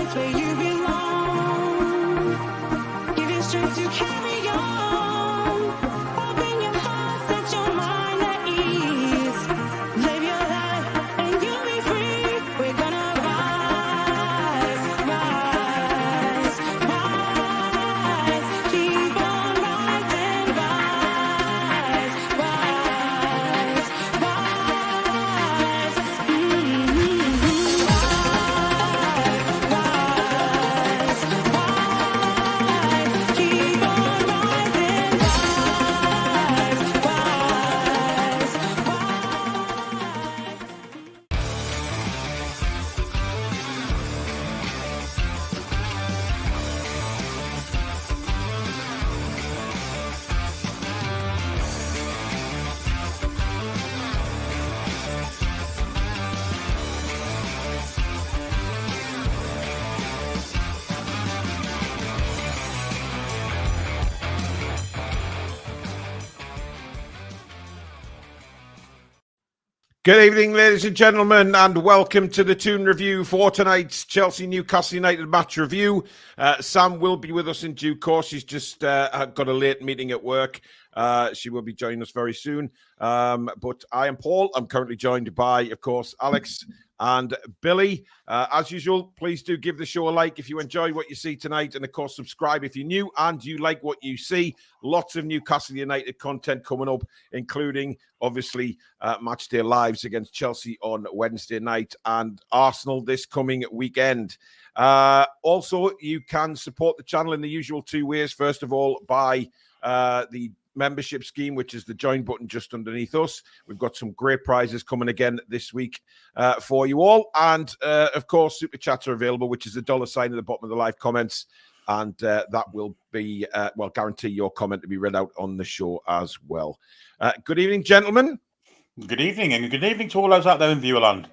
it's where you belong. Give it strength to carry on. Open your heart, set your mind at ease. Live your life and you'll be free. We're gonna rise, rise, rise. Keep on rising, rise, rise, rise. Keep on rising, Good evening, ladies and gentlemen, and welcome to the Toon review for tonight's Chelsea Newcastle United match review. Sam will be with us in due course. She's just got a late meeting at work. She will be joining us very soon. But I am Paul. I'm currently joined by, of course, Alex and Billy. As usual, please do give the show a like if you enjoy what you see tonight. And, of course, subscribe if you're new and you like what you see. Lots of Newcastle United content coming up, including, obviously, matchday lives against Chelsea on Wednesday night and Arsenal this coming weekend. Also, you can support the channel in the usual two ways. First of all, by the membership scheme, which is the join button just underneath us. We've got some great prizes coming again this week for you all. And, of course, super chats are available, which is the $sign at the bottom of the live comments. And that will be, guarantee your comment to be read out on the show as well. Good evening, gentlemen. Good evening, and good evening to all those out there in Viewerland.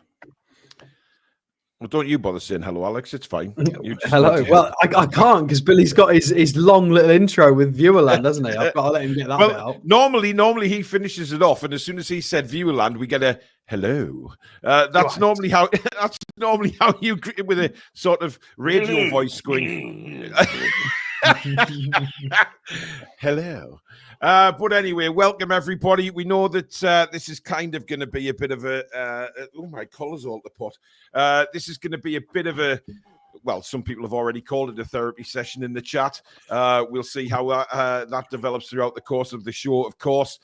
Well, don't you bother saying hello, Alex. It's fine. Hello. Well, I can't because Billy's got his long little intro with Viewerland, hasn't he? I've got to let him get that bit out. Normally he finishes it off, and as soon as he said Viewerland, we get a hello. That's normally how you greet with a sort of radio voice going. Hello. But anyway, welcome everybody. We know that this is kind of going to be a bit of a oh, my collar's all the pot. This is going to be a bit of a, well, some people have already called it a therapy session in the chat. We'll see how that develops throughout the course of the show. Of course,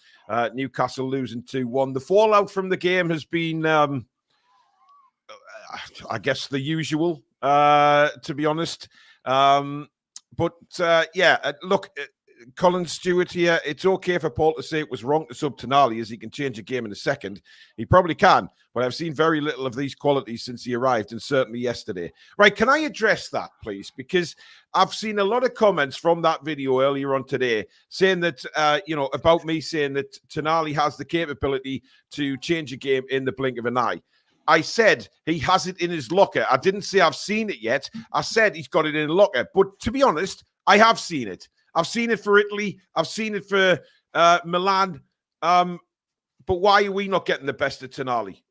Newcastle losing 2-1. The fallout from the game has been, I guess, the usual, to be honest. Look, Colin Stewart here. It's okay for Paul to say it was wrong to sub Tonali, as he can change a game in a second. He probably can, but I've seen very little of these qualities since he arrived, and certainly yesterday. Right, can I address that, please? Because I've seen a lot of comments from that video earlier on today saying that, about me saying that Tonali has the capability to change a game in the blink of an eye. I said he has it in his locker. I didn't say I've seen it yet. I said he's got it in a locker. But to be honest, I have seen it. I've seen it for Italy. I've seen it for Milan. But why are we not getting the best of Tonali?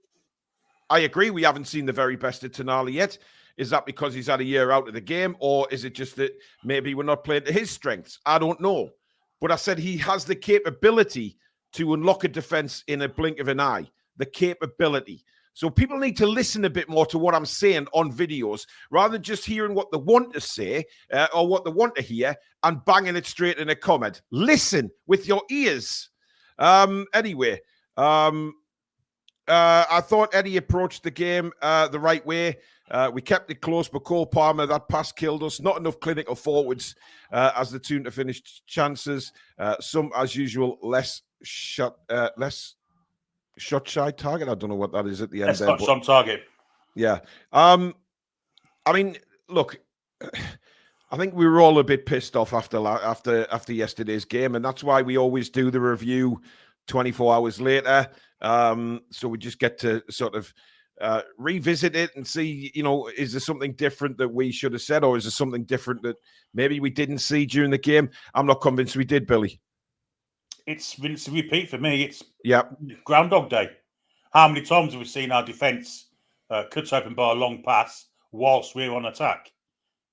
I agree we haven't seen the very best of Tonali yet. Is that because he's had a year out of the game? Or is it just that maybe we're not playing to his strengths? I don't know. But I said he has the capability to unlock a defense in a blink of an eye. The capability. So people need to listen a bit more to what I'm saying on videos rather than just hearing what they want to say or what they want to hear and banging it straight in a comment. Listen with your ears. Anyway, I thought Eddie approached the game the right way. We kept it close, but Cole Palmer, that pass killed us. Not enough clinical forwards as the Toon to finish chances. Some, as usual, less shot shy target. I don't know what that is at the end. That's on target. Yeah. I mean, look, I think we were all a bit pissed off after yesterday's game, and that's why we always do the review 24 hours later. So we just get to sort of revisit it and see, is there something different that we should have said, or is there something different that maybe we didn't see during the game? I'm not convinced we did, Billy. It's a repeat for me. It's Groundhog Day. How many times have we seen our defence cut open by a long pass whilst we're on attack?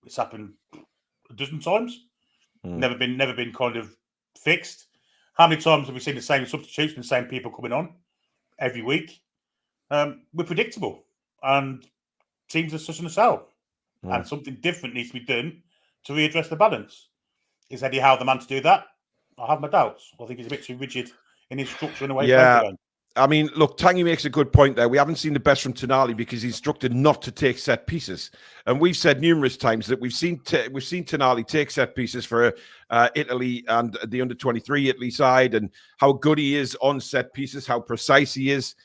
It's happened a dozen times. Never been kind of fixed. How many times have we seen the same substitution, the same people coming on every week? We're predictable, and teams are such a sell, and something different needs to be done to readdress the balance. Is Eddie Howe the man to do that? I have my doubts. I think he's a bit too rigid in his structure and the way he plays the game. I mean, look, Tanguy makes a good point there. We haven't seen the best from Tonali because he's instructed not to take set pieces, and we've said numerous times that we've seen Tonali take set pieces for Italy and the under-23 Italy side, and how good he is on set pieces, how precise he is.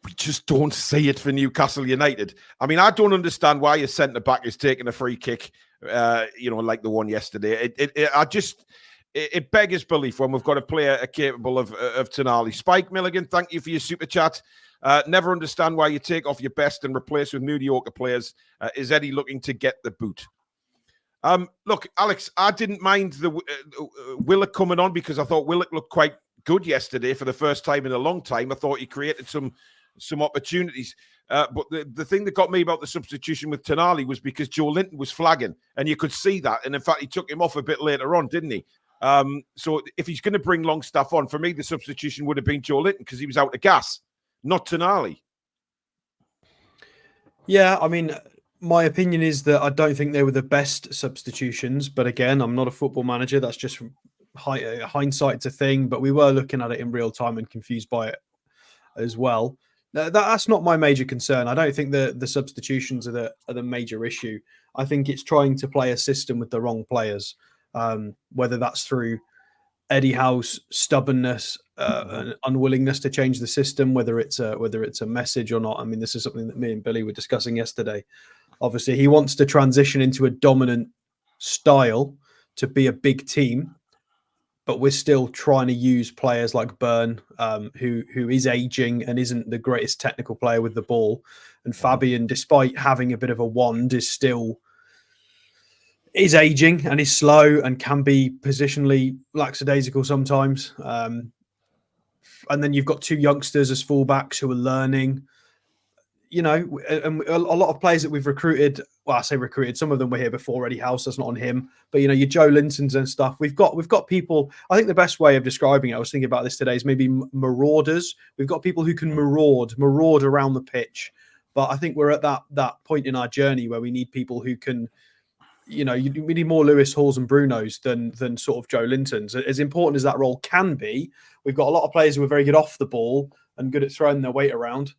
We just don't see it for Newcastle United. I mean, I don't understand why a centre back is taking a free kick, like the one yesterday. It beggars belief when we've got a player capable of Tonali. Spike Milligan, thank you for your super chat. Never understand why you take off your best and replace with mediocre players. Is Eddie looking to get the boot? Look, Alex, I didn't mind the Willock coming on because I thought Willock looked quite good yesterday for the first time in a long time. I thought he created some opportunities. But the thing that got me about the substitution with Tonali was because Joe Linton was flagging, and you could see that. And in fact, he took him off a bit later on, didn't he? So if he's going to bring Longstaff on, for me, the substitution would have been Joe Linton because he was out of gas, not Tonali. Yeah, I mean, my opinion is that I don't think they were the best substitutions. But again, I'm not a football manager. That's just hindsight, it's a thing. But we were looking at it in real time and confused by it as well. That's not my major concern. I don't think the substitutions are the major issue. I think it's trying to play a system with the wrong players. Whether that's through Eddie Howe's stubbornness, and unwillingness to change the system, whether it's a message or not. I mean, this is something that me and Billy were discussing yesterday. Obviously, he wants to transition into a dominant style to be a big team, but we're still trying to use players like Byrne, who is aging and isn't the greatest technical player with the ball, and Fabian, despite having a bit of a wand, is aging and is slow and can be positionally lackadaisical sometimes. And then you've got two youngsters as fullbacks who are learning. And a lot of players that we've recruited, well, I say recruited, some of them were here before Eddie Howe, that's not on him. But, your Joe Lintons and stuff. We've got people, I think the best way of describing it, I was thinking about this today, is maybe marauders. We've got people who can maraud around the pitch. But I think we're at that point in our journey where we need people who can, we need more Lewis Halls and Brunos than sort of Joe Lintons. As important as that role can be, we've got a lot of players who are very good off the ball and good at throwing their weight around.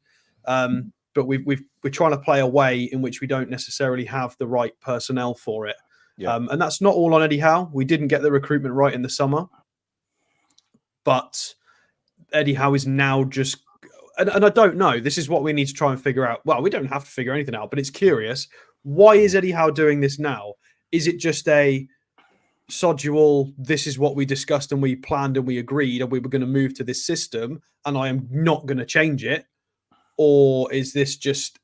But we're trying to play a way in which we don't necessarily have the right personnel for it. Yeah. And that's not all on Eddie Howe. We didn't get the recruitment right in the summer. But Eddie Howe is now just... And I don't know. This is what we need to try and figure out. Well, we don't have to figure anything out, but it's curious. Why is Eddie Howe doing this now? Is it just a sod you all, this is what we discussed and we planned and we agreed and we were going to move to this system and I am not going to change it? Or is this just...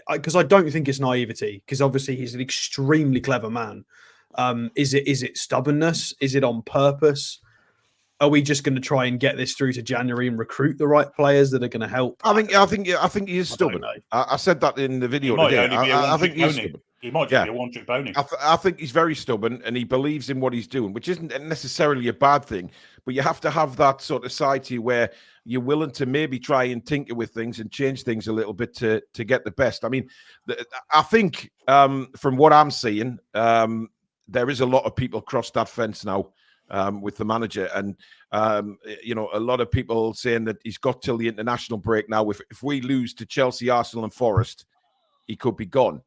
Because I don't think it's naivety, because obviously he's an extremely clever man. Is it stubbornness? Is it on purpose? Are we just going to try and get this through to January and recruit the right players that are going to help? I think he is stubborn. I said that in the video today. I think he's stubborn. He might just be a one-trick pony. I think he's very stubborn and he believes in what he's doing, which isn't necessarily a bad thing. But you have to have that sort of side to you where you're willing to maybe try and tinker with things and change things a little bit to get the best. I mean, I think from what I'm seeing, there is a lot of people across that fence now. With the manager, and a lot of people saying that he's got till the international break now. If we lose to Chelsea, Arsenal, and Forest, he could be gone.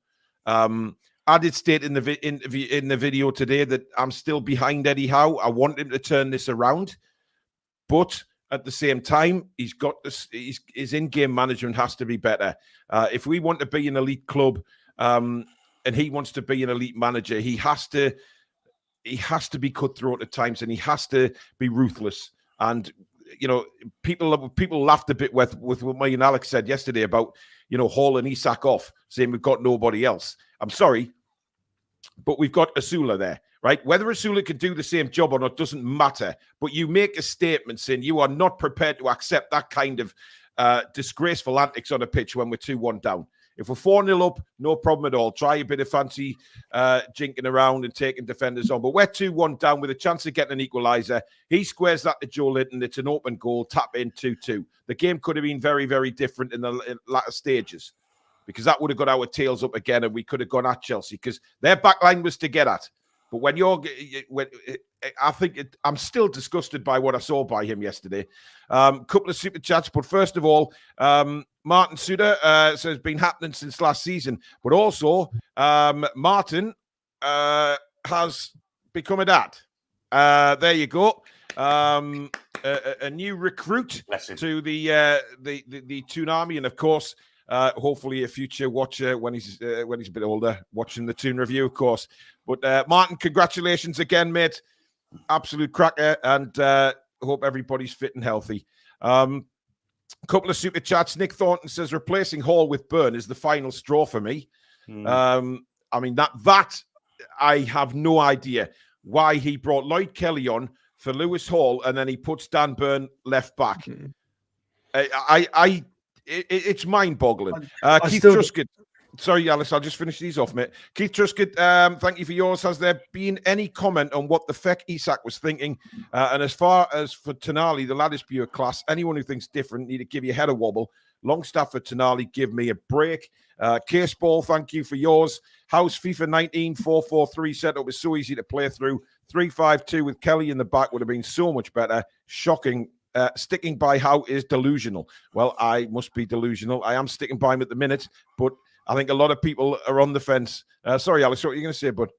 I did state in the video today that I'm still behind Eddie Howe. I want him to turn this around, but at the same time, he's got this. His in-game management has to be better. If we want to be an elite club, and he wants to be an elite manager, he has to be cutthroat at times, and he has to be ruthless. And people laughed a bit with what me and Alex said yesterday about hauling Isak off, saying we've got nobody else. I'm sorry, but we've got Asula there, right? Whether Asula could do the same job or not doesn't matter. But you make a statement saying you are not prepared to accept that kind of disgraceful antics on a pitch when we're 2-1 down. If we're 4-0 up, no problem at all. Try a bit of fancy jinking around and taking defenders on. But we're 2-1 down with a chance of getting an equaliser. He squares that to Joe Linton. It's an open goal, tap in 2-2. The game could have been very, very different in the latter stages, because that would have got our tails up again and we could have gone at Chelsea, because their back line was to get at. But I'm still disgusted by what I saw by him yesterday. Couple of super chats, but first of all, Martin Suter says it's been happening since last season, but also Martin has become a dad. There you go. A new recruit to the Toon army, and of course, hopefully a future watcher when he's a bit older, watching the Toon review, of course. But Martin, congratulations again, mate. Absolute cracker, and hope everybody's fit and healthy. Couple of super chats. Nick Thornton says replacing Hall with Byrne is the final straw for me. I mean, that I have no idea why he brought Lloyd Kelly on for Lewis Hall and then he puts Dan Byrne left back. It's mind-boggling. Keith Truscott. Sorry, Alice, I'll just finish these off, mate. Keith Truscott, thank you for yours. Has there been any comment on what the feck Isak was thinking? And as far as for Tonali, the lad is pure class. Anyone who thinks different need to give your head a wobble. Longstaff for Tonali, give me a break. Case Ball, thank you for yours. House FIFA 19 4-4-3 setup is so easy to play through. 3-5-2 with Kelly in the back would have been so much better. Shocking. Sticking by Howe is delusional. Well, I must be delusional. I am sticking by him at the minute, but I think a lot of people are on the fence. Sorry, Alex, what are you going to say, bud?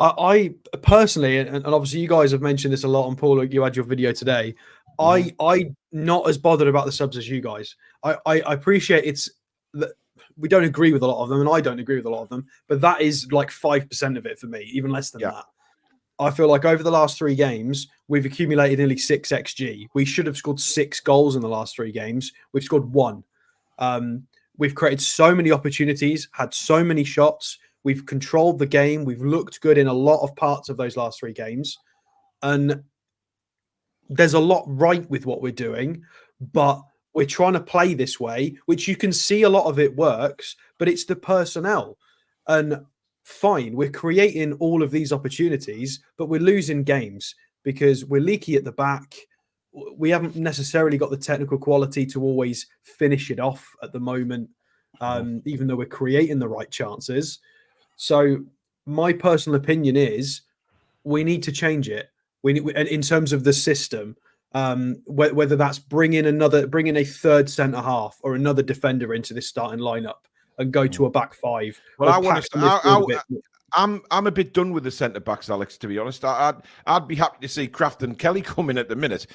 I personally, and obviously you guys have mentioned this a lot on Paul, you had your video today. I'm not as bothered about the subs as you guys. I appreciate it's that we don't agree with a lot of them, and I don't agree with a lot of them, but that is like 5% of it for me, even less than that. I feel like over the last 3 games, we've accumulated nearly 6 XG. We should have scored 6 goals in the last 3 games. We've scored 1. We've created so many opportunities, had so many shots. We've controlled the game. We've looked good in a lot of parts of those last 3 games. And there's a lot right with what we're doing, but we're trying to play this way, which you can see a lot of it works, but it's the personnel. And fine, we're creating all of these opportunities, but we're losing games because we're leaky at the back. We haven't necessarily got the technical quality to always finish it off at the moment, even though we're creating the right chances. So my personal opinion is we need to change it. We need, in terms of the system, whether that's bringing a third centre half or another defender into this starting lineup and go to a back 5. Well, I'm a bit done with the centre backs, Alex. To be honest, I'd be happy to see Kraft and Kelly come in at the minute.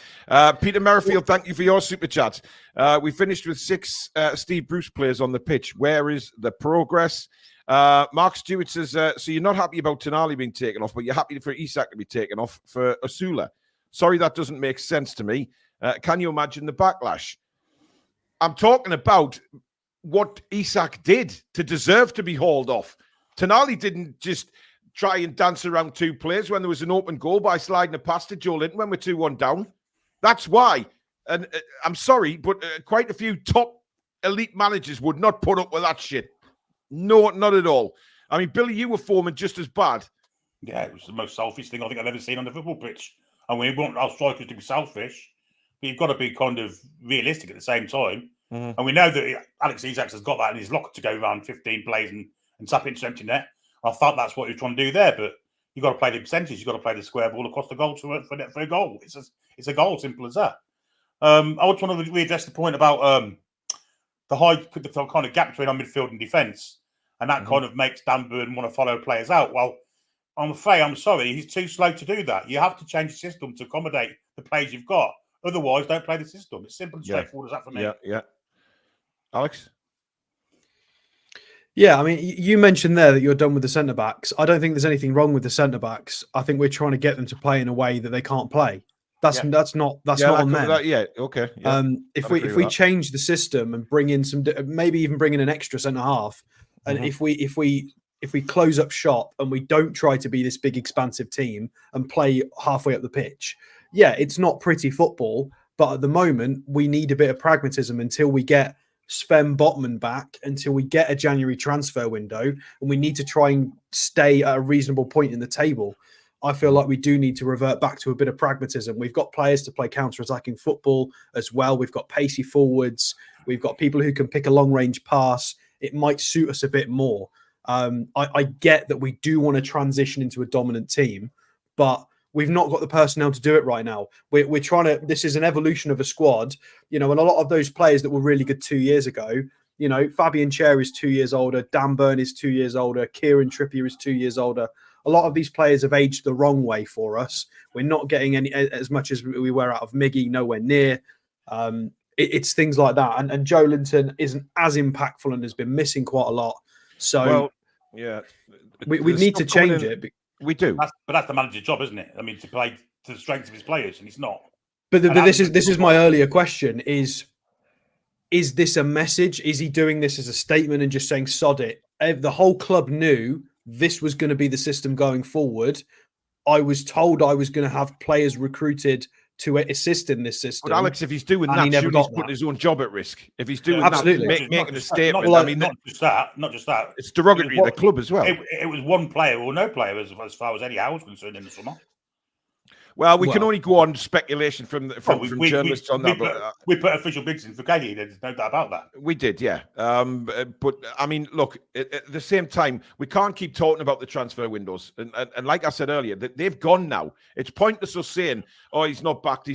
Peter Merrifield, thank you for your super chat. We finished with 6 Steve Bruce players on the pitch. Where is the progress? Mark Stewart says, so you're not happy about Tonali being taken off, but you're happy for Isak to be taken off for Osula. Sorry, that doesn't make sense to me. Can you imagine the backlash? I'm talking about what Isak did to deserve to be hauled off. Tonali didn't just try and dance around 2 players when there was an open goal by sliding a pass to Joe Linton when we're 2-1 down. That's why. And I'm sorry, but quite a few top elite managers would not put up with that shit. No, not at all. I mean, Billy, you were forming just as bad. Yeah, it was the most selfish thing I think I've ever seen on the football pitch. And we want our strikers to be selfish, but you've got to be kind of realistic at the same time. Mm-hmm. And we know that Alex Isak has got that in his locker to go around 15 plays and tap into empty net. I thought that's what he was trying to do there, but you've got to play the percentage. You've got to play the square ball across the goal for a goal. It's a goal, simple as that. I just want to readdress the point about the kind of gap between our midfield and defence, and that kind of makes Dan Burn want to follow players out. Well, I'm sorry, he's too slow to do that. You have to change the system to accommodate the players you've got. Otherwise, don't play the system. It's simple and straightforward as that for me. Yeah. Alex? Yeah, I mean, you mentioned there that you're done with the centre-backs. I don't think there's anything wrong with the centre-backs. I think we're trying to get them to play in a way that they can't play. That's not on them. Okay. Yeah, if we change the system and bring in maybe even bring in an extra centre-half, and if we close up shop and we don't try to be this big expansive team and play halfway up the pitch, it's not pretty football, but at the moment we need a bit of pragmatism until we get Sven Botman back until we get a January transfer window, and we need to try and stay at a reasonable point in the table. I feel like we do need to revert back to a bit of pragmatism. We've got players to play counter-attacking football as well. We've got pacey forwards. We've got people who can pick a long-range pass. It might suit us a bit more. I get that we do want to transition into a dominant team, but we've not got the personnel to do it right now. We're trying to. This is an evolution of a squad, and a lot of those players that were really good 2 years ago. Fabian Cher is 2 years older. Dan Burn is 2 years older. Kieran Trippier is 2 years older. A lot of these players have aged the wrong way for us. We're not getting as much as we were out of Miggy, nowhere near. It's things like that. And Joe Linton isn't as impactful and has been missing quite a lot. So, yeah, we need to change it. We do. But that's the manager's job, isn't it? I mean, to play to the strengths of his players, and he's not. But this is my earlier question: is this a message? Is he doing this as a statement and just saying sod it? The whole club knew this was going to be the system going forward. I was told I was going to have players recruited to assist in this system. But Alex, if he's doing that, he's putting his own job at risk. If he's doing that, making a statement. Not just that. It's derogatory to the club as well. It was one player or no player as far as Eddie Howe was concerned in the summer. Well, we can only go on speculation from journalists on that. We put official bids in for Gallowgate. There's no doubt about that. We did, yeah. But I mean, look, at the same time, we can't keep talking about the transfer windows. And like I said earlier, they've gone now. It's pointless us saying, "Oh, he's not back,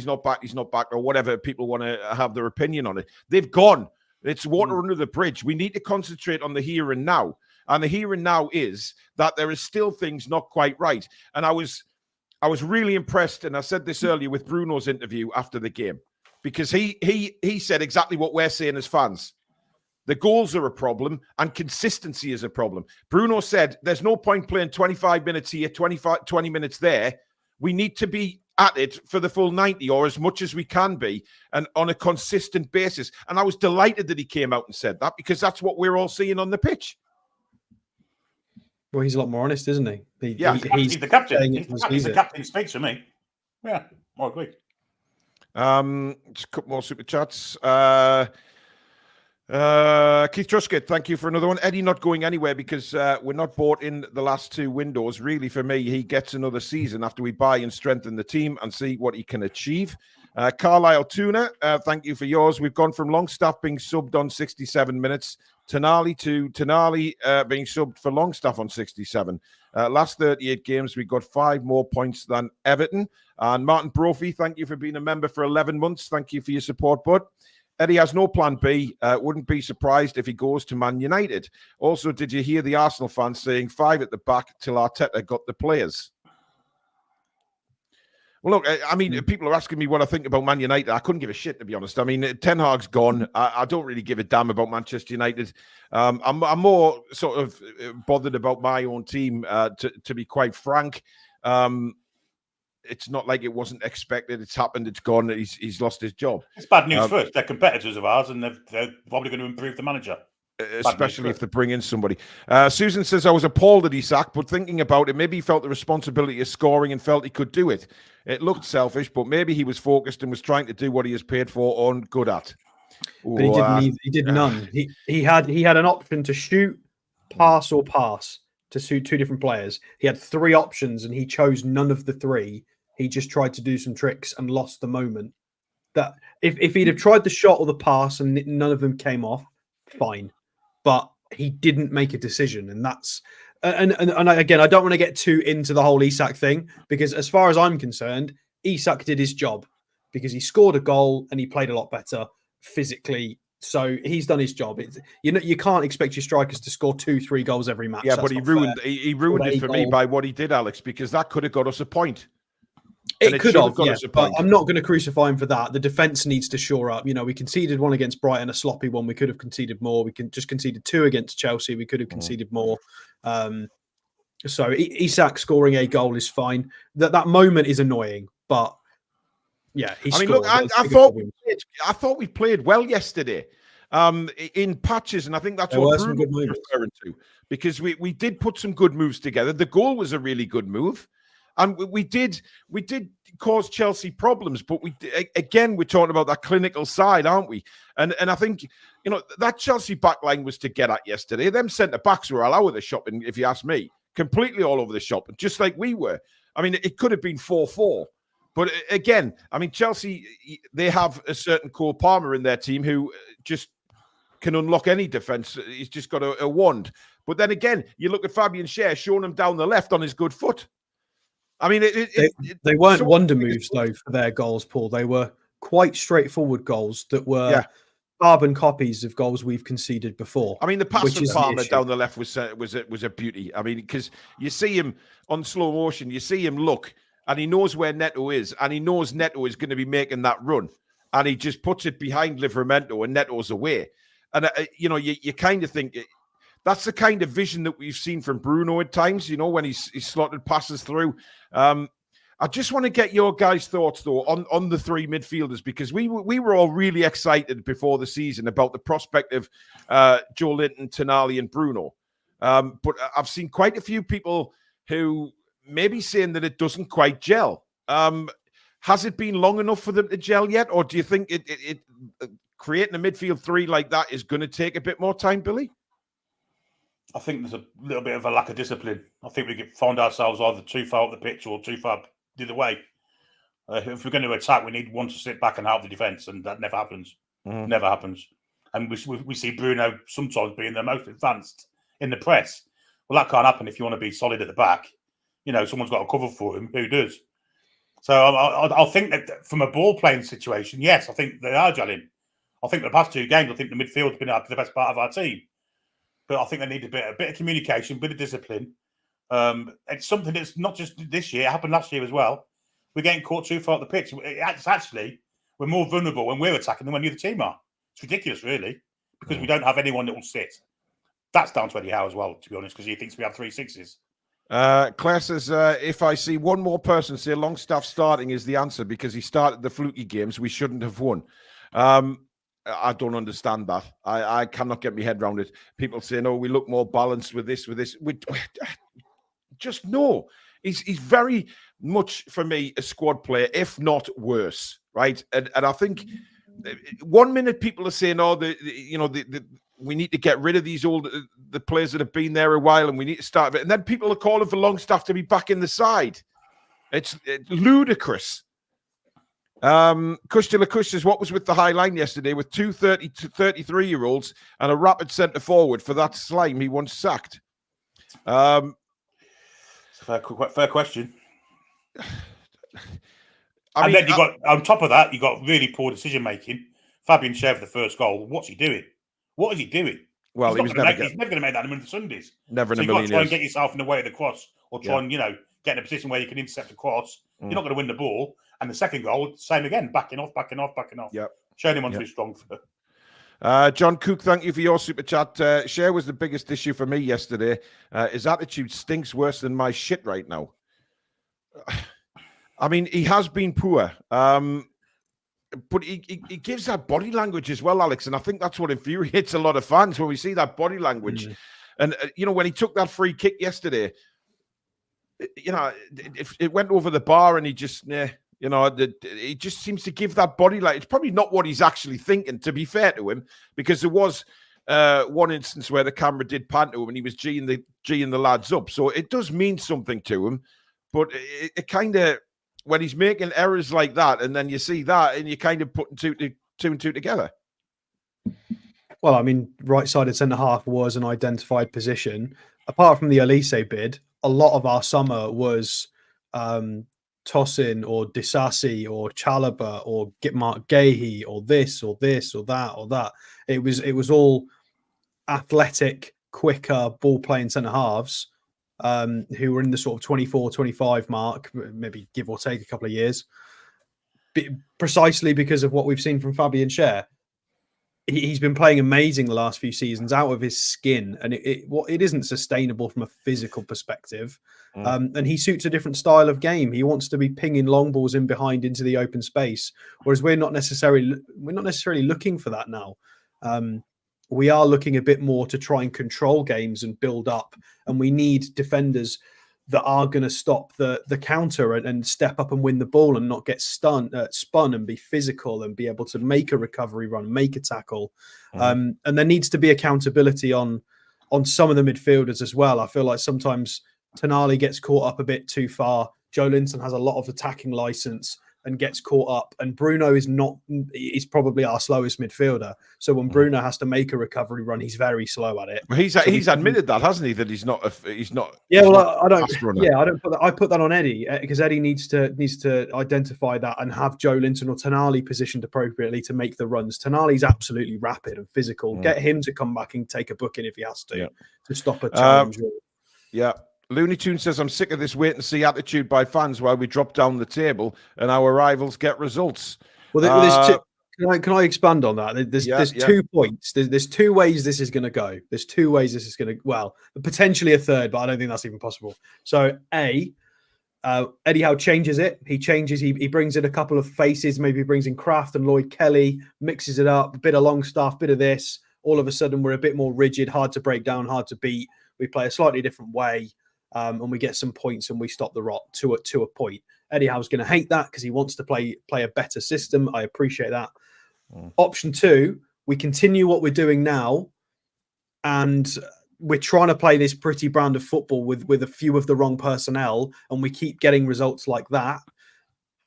or whatever people want to have their opinion on it. They've gone. It's water under the bridge. We need to concentrate on the here and now. And the here and now is that there is still things not quite right. And I was really impressed, and I said this earlier with Bruno's interview after the game, because he said exactly what we're saying as fans. The goals are a problem, and consistency is a problem. Bruno said, there's no point playing 25 minutes here, 20 minutes there. We need to be at it for the full 90 or as much as we can be, and on a consistent basis. And I was delighted that he came out and said that, because that's what we're all seeing on the pitch. Well, he's a lot more honest, isn't he? He's the captain. He's the captain speaks for me. Yeah, I agree. Just a couple more super chats. Keith Truscott, thank you for another one. Eddie not going anywhere because we're not bought in the last two windows. Really, for me, he gets another season after we buy and strengthen the team and see what he can achieve. Carlisle Tuna, thank you for yours. We've gone from Longstaff being subbed on 67 minutes, Tonali to Tonali being subbed for Longstaff on 67. Last 38 games, we got 5 more points than Everton. And Martin Brophy, thank you for being a member for 11 months. Thank you for your support, bud. Eddie has no plan B. Wouldn't be surprised if he goes to Man United. Also, did you hear the Arsenal fans saying 5 at the back till Arteta got the players? Well, look, I mean, people are asking me what I think about Man United. I couldn't give a shit, to be honest. I mean, Ten Hag's gone. I don't really give a damn about Manchester United. I'm more sort of bothered about my own team, to be quite frank. It's not like it wasn't expected. It's happened. It's gone. He's lost his job. It's bad news for us. They're competitors of ours, and they're probably going to improve the manager. Especially if they bring in somebody. Susan says, I was appalled that he sacked, but thinking about it, maybe he felt the responsibility of scoring and felt he could do it. It looked selfish, but maybe he was focused and was trying to do what he is paid for or good at. But he did none. He had an option to shoot, pass, or pass to suit 2 different players. He had 3 options and he chose none of the 3. He just tried to do some tricks and lost the moment. That if he'd have tried the shot or the pass and none of them came off, fine. But he didn't make a decision, and that's and again, I don't want to get too into the whole Isak thing, because as far as I'm concerned, Isak did his job because he scored a goal and he played a lot better physically. So he's done his job. You can't expect your strikers to score 2-3 goals every match. Yeah, but he ruined it for me by what he did, Alex, because that could have got us a point. It could have, yeah, but I'm not going to crucify him for that. The defence needs to shore up. We conceded 1 against Brighton, a sloppy one. We could have conceded more. We just conceded 2 against Chelsea. We could have conceded more. So Isak scoring a goal is fine. That moment is annoying, but yeah, he scored. Look, I thought we played well yesterday, in patches, and I think that's what Bruno was referring to, because we did put some good moves together. The goal was a really good move. And we did cause Chelsea problems, but again, we're talking about that clinical side, aren't we? And I think, that Chelsea backline was to get at yesterday. Them centre-backs were all over the shop, if you ask me, completely all over the shop, just like we were. I mean, it could have been 4-4. But again, I mean, Chelsea, they have a certain Cole Palmer in their team who just can unlock any defence. He's just got a wand. But then again, you look at Fabian Schär showing him down the left on his good foot. I mean, they weren't wonder moves, though, for their goals, Paul. They were quite straightforward goals that were carbon copies of goals we've conceded before. I mean, the pass from Palmer down the left was a beauty. I mean, because you see him on slow motion, you see him look, and he knows where Neto is, and he knows Neto is going to be making that run, and he just puts it behind Livramento, and Neto's away. And, you kind of think that's the kind of vision that we've seen from Bruno at times, when he's slotted passes through. I just want to get your guys' thoughts, though, on the three midfielders, because we were all really excited before the season about the prospect of Joe Linton, Tonali, and Bruno. But I've seen quite a few people who may be saying that it doesn't quite gel. Has it been long enough for them to gel yet? Or do you think it creating a midfield three like that is going to take a bit more time, Billy? I think there's a little bit of a lack of discipline. I think we find ourselves either too far up the pitch or too far the other way. If we're going to attack, we need one to sit back and help the defence, and that never happens. Never happens. And we see Bruno sometimes being the most advanced in the press. Well, that can't happen if you want to be solid at the back. Someone's got to cover for him. Who does? So I think that from a ball-playing situation, yes, I think they are gelling. I think the past two games, I think the midfield's been the best part of our team. But I think they need a bit of communication, a bit of discipline. It's something that's not just this year; it happened last year as well. We're getting caught too far up the pitch. It's actually, we're more vulnerable when we're attacking than when the other team are. It's ridiculous, really, because we don't have anyone that will sit. That's down to Eddie Howe as well, to be honest, because he thinks we have 3 6s. Claire says, if I see one more person say Longstaff starting is the answer because he started the fluky games, we shouldn't have won. I don't understand that. I cannot get my head around it. People say, no, we look more balanced with this. Just no. He's very much, for me, a squad player, if not worse, right? And I think 1 minute people are saying, we need to get rid of the players that have been there a while and we need to start it. And then people are calling for Longstaff to be back in the side. It's ludicrous. Kush de la Kush says, what was with the high line yesterday with 2 33-year-olds and a rapid centre forward for that slime he once sacked? It's a fair question. Then you got, on top of that, you got really poor decision making. Fabian Schär for the first goal. What's he doing? What is he doing? Well, he's never going to make that in the Sundays. Never in a million years. You've got to try and get yourself in the way of the cross, or try and get in a position where you can intercept the cross. You're not going to win the ball. And the second goal, same again, backing off. Yep. Showing him on too strong for. John Cook, thank you for your super chat. Schär was the biggest issue for me yesterday. His attitude stinks worse than my shit right now. I mean, he has been poor, but he gives that body language as well, Alex, and I think that's what infuriates a lot of fans when we see that body language. And, when he took that free kick yesterday, it went over the bar and he just... he just seems to give that body like it's probably not what he's actually thinking, to be fair to him, because there was one instance where the camera did pan to him and he was G'ing the lads up. So it does mean something to him, but it kind of, when he's making errors like that, and then you see that and you kind of putting two and two together. Well, I mean, right-sided centre-half was an identified position. Apart from the Elise bid, a lot of our summer was... Tosin or Disasi or Chalobah or Mark Gahey or this or that. It was all athletic, quicker, ball-playing centre-halves who were in the sort of 24, 25 mark, maybe give or take a couple of years, precisely because of what we've seen from Fabian Schär. He's been playing amazing the last few seasons, out of his skin, and it isn't sustainable from a physical perspective. And he suits a different style of game. He wants to be pinging long balls in behind into the open space, whereas we're not necessarily looking for that now. We are looking a bit more to try and control games and build up, and we need defenders that are going to stop the counter and step up and win the ball and not get spun and be physical and be able to make a recovery run, make a tackle. And there needs to be accountability on some of the midfielders as well. I feel like sometimes Tonali gets caught up a bit too far. Joe Linton has a lot of attacking license and gets caught up, and Bruno is probably our slowest midfielder. So when Bruno has to make a recovery run, he's very slow at it. Well, he's admitted that, hasn't he? That he's not. Yeah, well, I don't. Yeah, I don't put that. I put that on Eddie because Eddie needs to identify that and have Joe Linton or Tonali positioned appropriately to make the runs. Tonali's absolutely rapid and physical. Get him to come back and take a booking if he has to stop a challenge. Yeah. Looney Tune says, I'm sick of this wait and see attitude by fans while we drop down the table and our rivals get results. Well, can I expand on that? There's 2 points. There's 2 ways this is going to go. There's 2 ways this is going to, well, potentially a third, but I don't think that's even possible. So, Eddie Howe changes it. He brings in a couple of faces. Maybe he brings in Kraft and Lloyd Kelly, mixes it up, a bit of Longstaff, bit of this. All of a sudden, we're a bit more rigid, hard to break down, hard to beat. We play a slightly different way. And we get some points and we stop the rot to a point. Eddie Howe's going to hate that because he wants to play a better system. I appreciate that. Option 2, we continue what we're doing now, and we're trying to play this pretty brand of football with a few of the wrong personnel, and we keep getting results like that.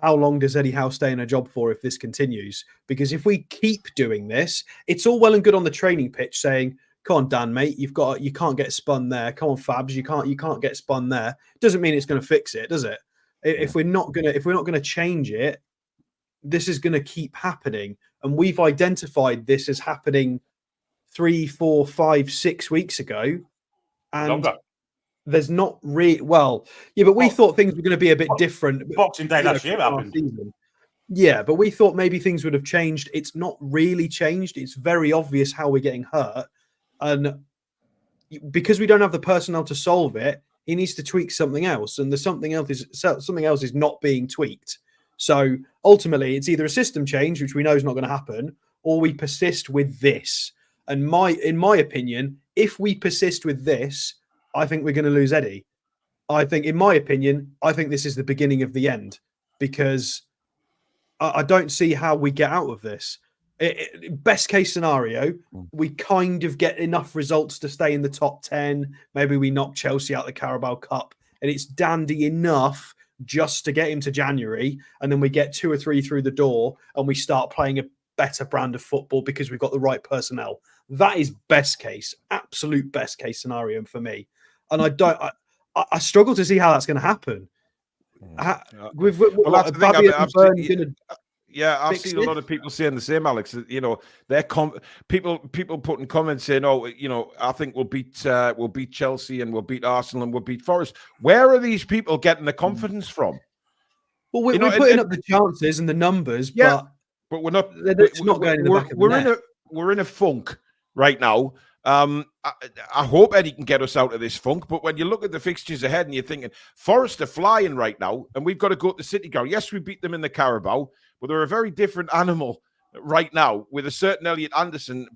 How long does Eddie Howe stay in a job for if this continues? Because if we keep doing this, it's all well and good on the training pitch saying, come on, Dan, mate, you can't get spun there. Come on, Fabs, you can't get spun there. Doesn't mean it's going to fix it, does it? If we're not gonna change it, this is going to keep happening. And we've identified this as happening 3, 4, 5, 6 weeks ago. And Longer. There's not really but we thought things were going to be a bit different. Boxing Day last year happened. Yeah, but we thought maybe things would have changed. It's not really changed. It's very obvious how we're getting hurt. And because we don't have the personnel to solve it, he needs to tweak something else. And the something else is not being tweaked. So ultimately, it's either a system change, which we know is not going to happen, or we persist with this. And in my opinion, if we persist with this, I think we're going to lose Eddie. In my opinion, I think this is the beginning of the end, because I don't see how we get out of this. Best case scenario, we kind of get enough results to stay in the top 10. Maybe we knock Chelsea out the Carabao Cup, and it's dandy enough just to get him to January. And then we get 2 or 3 through the door and we start playing a better brand of football because we've got the right personnel. That is best case, absolute best case scenario for me. And I struggle to see how that's going to happen. I've seen a lot of people saying the same, Alex. That, they're people putting comments saying, I think we'll beat Chelsea and we'll beat Arsenal and we'll beat Forest. Where are these people getting the confidence from? Well, we're putting up the chances and the numbers, but we're not. It's not going in the back of the net. We're in a funk right now. I hope Eddie can get us out of this funk. But when you look at the fixtures ahead and you're thinking, Forest are flying right now, and we've got to go to the City Ground. Yes, we beat them in the Carabao, but they're a very different animal right now, with a certain Elliot Anderson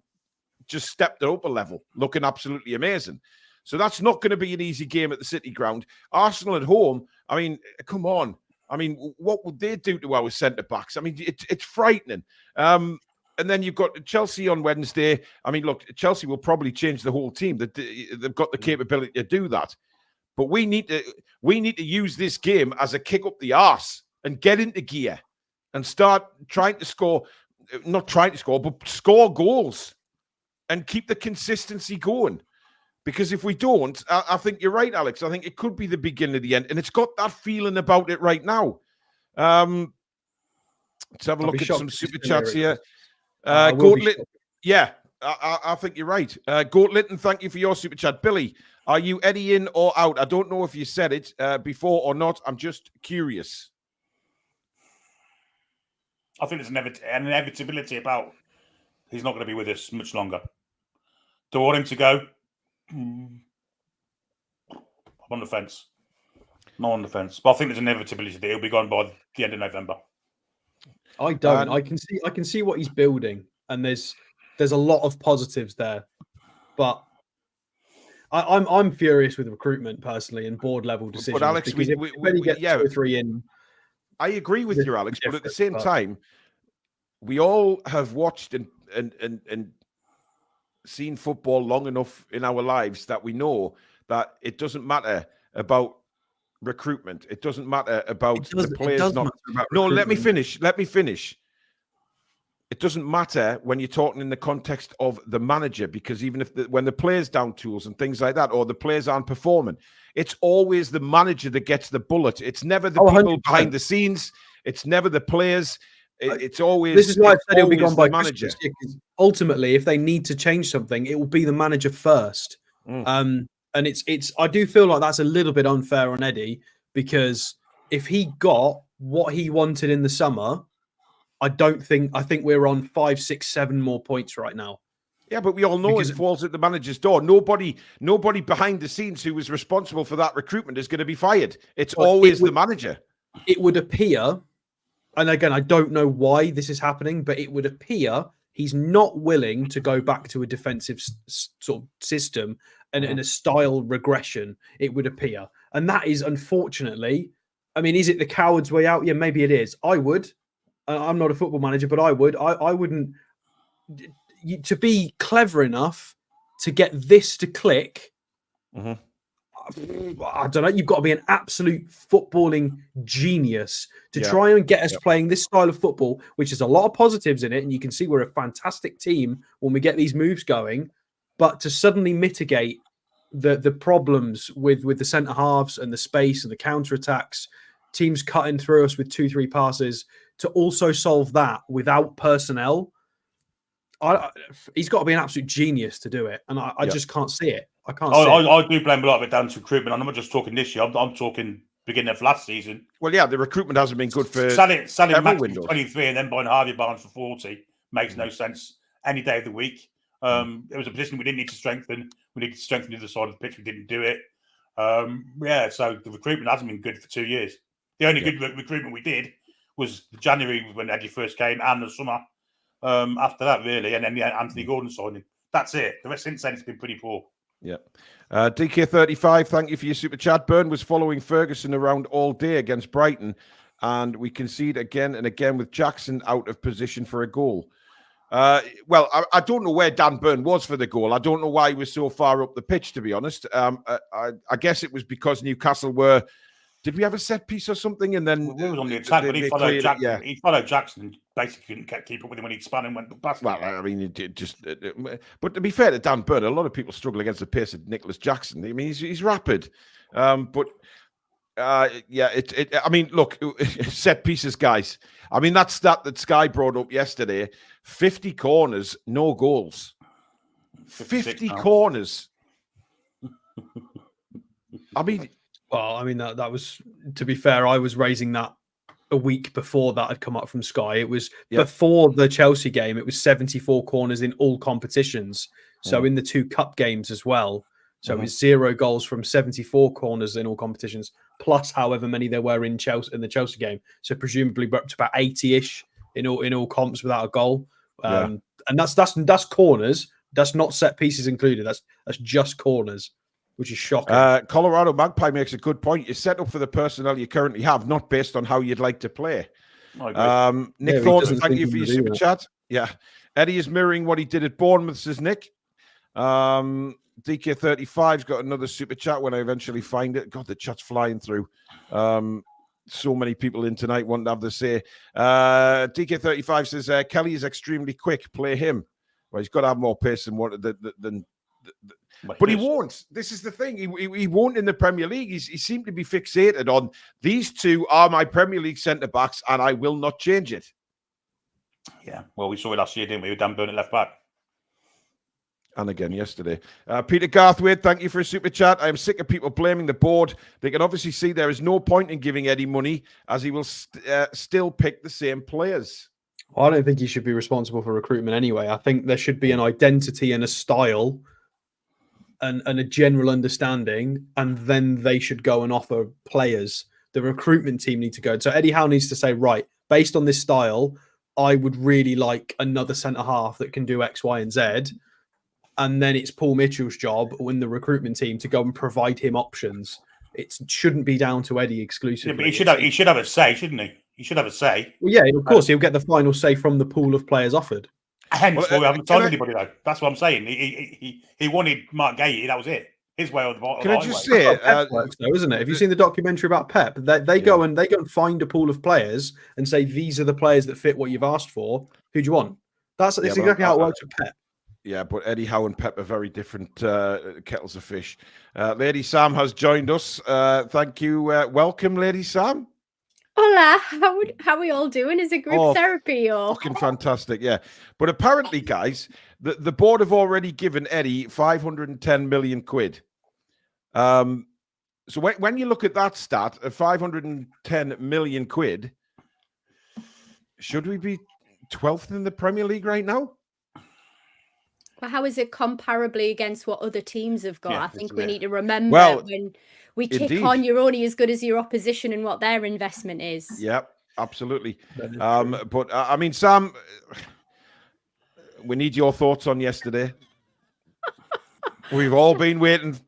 just stepped it up a level, looking absolutely amazing. So that's not going to be an easy game at the City Ground. Arsenal at home, I mean, come on. I mean, what would they do to our centre-backs? I mean, it's frightening. And then you've got Chelsea on Wednesday. I mean, look, Chelsea will probably change the whole team. They've got the capability to do that. But we need to use this game as a kick up the arse and get into gear and start trying to score, but score goals and keep the consistency going. Because if we don't, I think you're right, Alex. I think it could be the beginning of the end. And it's got that feeling about it right now. Let's have a look at some super chats here. Goat Litton, I think you're right. Goat Litton, thank you for your super chat. Billy, are you Eddie in or out? I don't know if you said it before or not. I'm just curious. I think there's an inevitability about he's not going to be with us much longer. Do I want him to go? I'm on the fence. Not on the fence. But I think there's an inevitability that he'll be gone by the end of November. I don't. I can see what he's building, and there's a lot of positives there. But I'm furious with recruitment personally and board level decisions. But Alex, because if you get 2 or 3 in, I agree with you, Alex. But at the same time, we all have watched and seen football long enough in our lives that we know that it doesn't matter about recruitment. It doesn't matter about the players. No, let me finish. It doesn't matter when you're talking in the context of the manager, because even if when the players down tools and things like that, or the players aren't performing, it's always the manager that gets the bullet. It's never the people 100%. behind the scenes. It's never the players. It's always. This is why I said it'll be gone by manager. Ultimately, if they need to change something, it will be the manager first. And it's. I do feel like that's a little bit unfair on Eddie, because if he got what he wanted in the summer, I think we're on 5, 6, 7 more points right now. Yeah, but we all know it falls at the manager's door. Nobody behind the scenes who was responsible for that recruitment is going to be fired. It's always the manager. It would appear, and again, I don't know why this is happening, but it would appear he's not willing to go back to a defensive sort of system and in a style regression, it would appear. And that is, unfortunately, I mean, is it the coward's way out? Yeah, maybe it is. I would. I'm not a football manager, but I would. I wouldn't. To be clever enough to get this to click, I don't know. You've got to be an absolute footballing genius to try and get us playing this style of football, which has a lot of positives in it. And you can see we're a fantastic team when we get these moves going. But to suddenly mitigate the problems with the centre halves and the space and the counter attacks, teams cutting through us with 2-3 passes, to also solve that without personnel, he's got to be an absolute genius to do it, and I just can't see it. I can't. I do blame a lot of it down to recruitment. I'm not just talking this year. I'm talking beginning of last season. Well, yeah, the recruitment hasn't been good for selling Magpie for 23 and then buying Harvey Barnes for 40 makes no sense any day of the week. It was a position we didn't need to strengthen. We needed to strengthen the other side of the pitch. We didn't do it. So the recruitment hasn't been good for 2 years. The only good recruitment we did was January when Eddie first came, and the summer after that, really, and then the Anthony Gordon signing. That's it. The rest since then, it's been pretty poor. Yeah. DK35, thank you for your super chat. Burn was following Ferguson around all day against Brighton, and we concede again and again with Jackson out of position for a goal. Well, I don't know where Dan Burn was for the goal. I don't know why he was so far up the pitch, to be honest. I guess it was because Newcastle were... Did we have a set piece or something? And then it was on the attack, but he followed Jackson. He followed Jackson and basically couldn't keep up with him when he spun and went past. Well, I mean, it did just. But to be fair to Dan Burn, a lot of people struggle against the pace of Nicholas Jackson. I mean, he's rapid, but I mean, look, set pieces, guys. I mean, that stat that Sky brought up yesterday: 50 corners, no goals. 50 corners. I mean. Well, I mean, that was, to be fair, I was raising that a week before that had come up from Sky. It was before the Chelsea game. It was 74 corners in all competitions. So in the 2 cup games as well. So it was 0 goals from 74 corners in all competitions, plus however many there were in the Chelsea game. So presumably we're up to about 80-ish in all comps without a goal. And that's corners. That's not set pieces included. That's just corners, which is shocking. Colorado Magpie makes a good point. You're set up for the personnel you currently have, not based on how you'd like to play. Nick Thornton, thank you for your super chat. Yeah. Eddie is mirroring what he did at Bournemouth, says Nick. DK35's got another super chat when I eventually find it. God, the chat's flying through. So many people in tonight want to have the say. DK35 says, Kelly is extremely quick. Play him. Well, he's got to have more pace than but he won't. This is the thing. He won't in the Premier League. He seemed to be fixated on these 2 are my Premier League centre-backs and I will not change it. Yeah. Well, we saw it last year, didn't we? With Dan Burn at left-back. And again yesterday. Peter Garthwaite, thank you for a super chat. I am sick of people blaming the board. They can obviously see there is no point in giving Eddie money as he will still pick the same players. Well, I don't think he should be responsible for recruitment anyway. I think there should be an identity and a style and a general understanding, and then they should go and offer players. The recruitment team need to go. So Eddie Howe needs to say, right, based on this style, I would really like another centre half that can do X, Y, and Z. and then it's Paul Mitchell's job in the recruitment team to go and provide him options. It shouldn't be down to Eddie exclusively. Yeah, but he should have a say, shouldn't he? He should have a say. Well, yeah, of course, he'll get the final say from the pool of players offered. Hence, we haven't told anybody though. That's what I'm saying. He wanted Mark Gay. That was it. His way or the bottom. Can I just say, works, though, isn't it? Have you seen the documentary about Pep? They go and find a pool of players and say these are the players that fit what you've asked for. Who do you want? That's exactly how it works with Pep. Yeah, but Eddie Howe and Pep are very different kettles of fish. Lady Sam has joined us. Thank you. Welcome, Lady Sam. Hola, how are we all doing? Is it group therapy or fucking fantastic? Yeah, but apparently, guys, the board have already given Eddie 510 million quid. So when you look at that stat of 510 million quid, should we be 12th in the Premier League right now? Well, how is it comparably against what other teams have got? Yeah, I think we need to remember when we kick on, you're only as good as your opposition and what their investment is. Yeah, absolutely. But I mean, Sam, we need your thoughts on yesterday. We've all been waiting.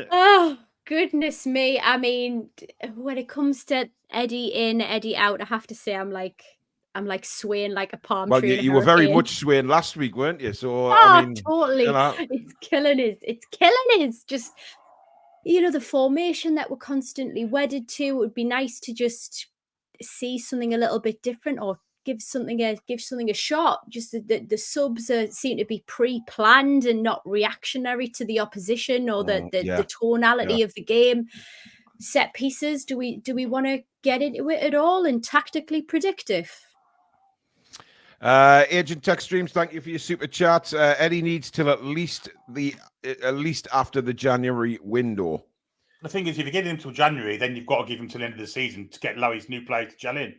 Oh, goodness me. I mean, when it comes to Eddie in, Eddie out, I have to say I'm like swaying like a palm tree. Well, you were very much swaying last week, weren't you? So I mean, totally. You know. It's killing us. It's killing us. Just, the formation that we're constantly wedded to. It would be nice to just see something a little bit different, or give something a shot. Just the subs seem to be pre-planned and not reactionary to the opposition or the tonality of the game. Set pieces. Do we want to get into it at all and tactically predictive? Agent Tech Streams, thank you for your super chat. Eddie needs till at least after the January window. The thing is, if you get him till January, then you've got to give him till the end of the season to get Lowy's new players to gel in.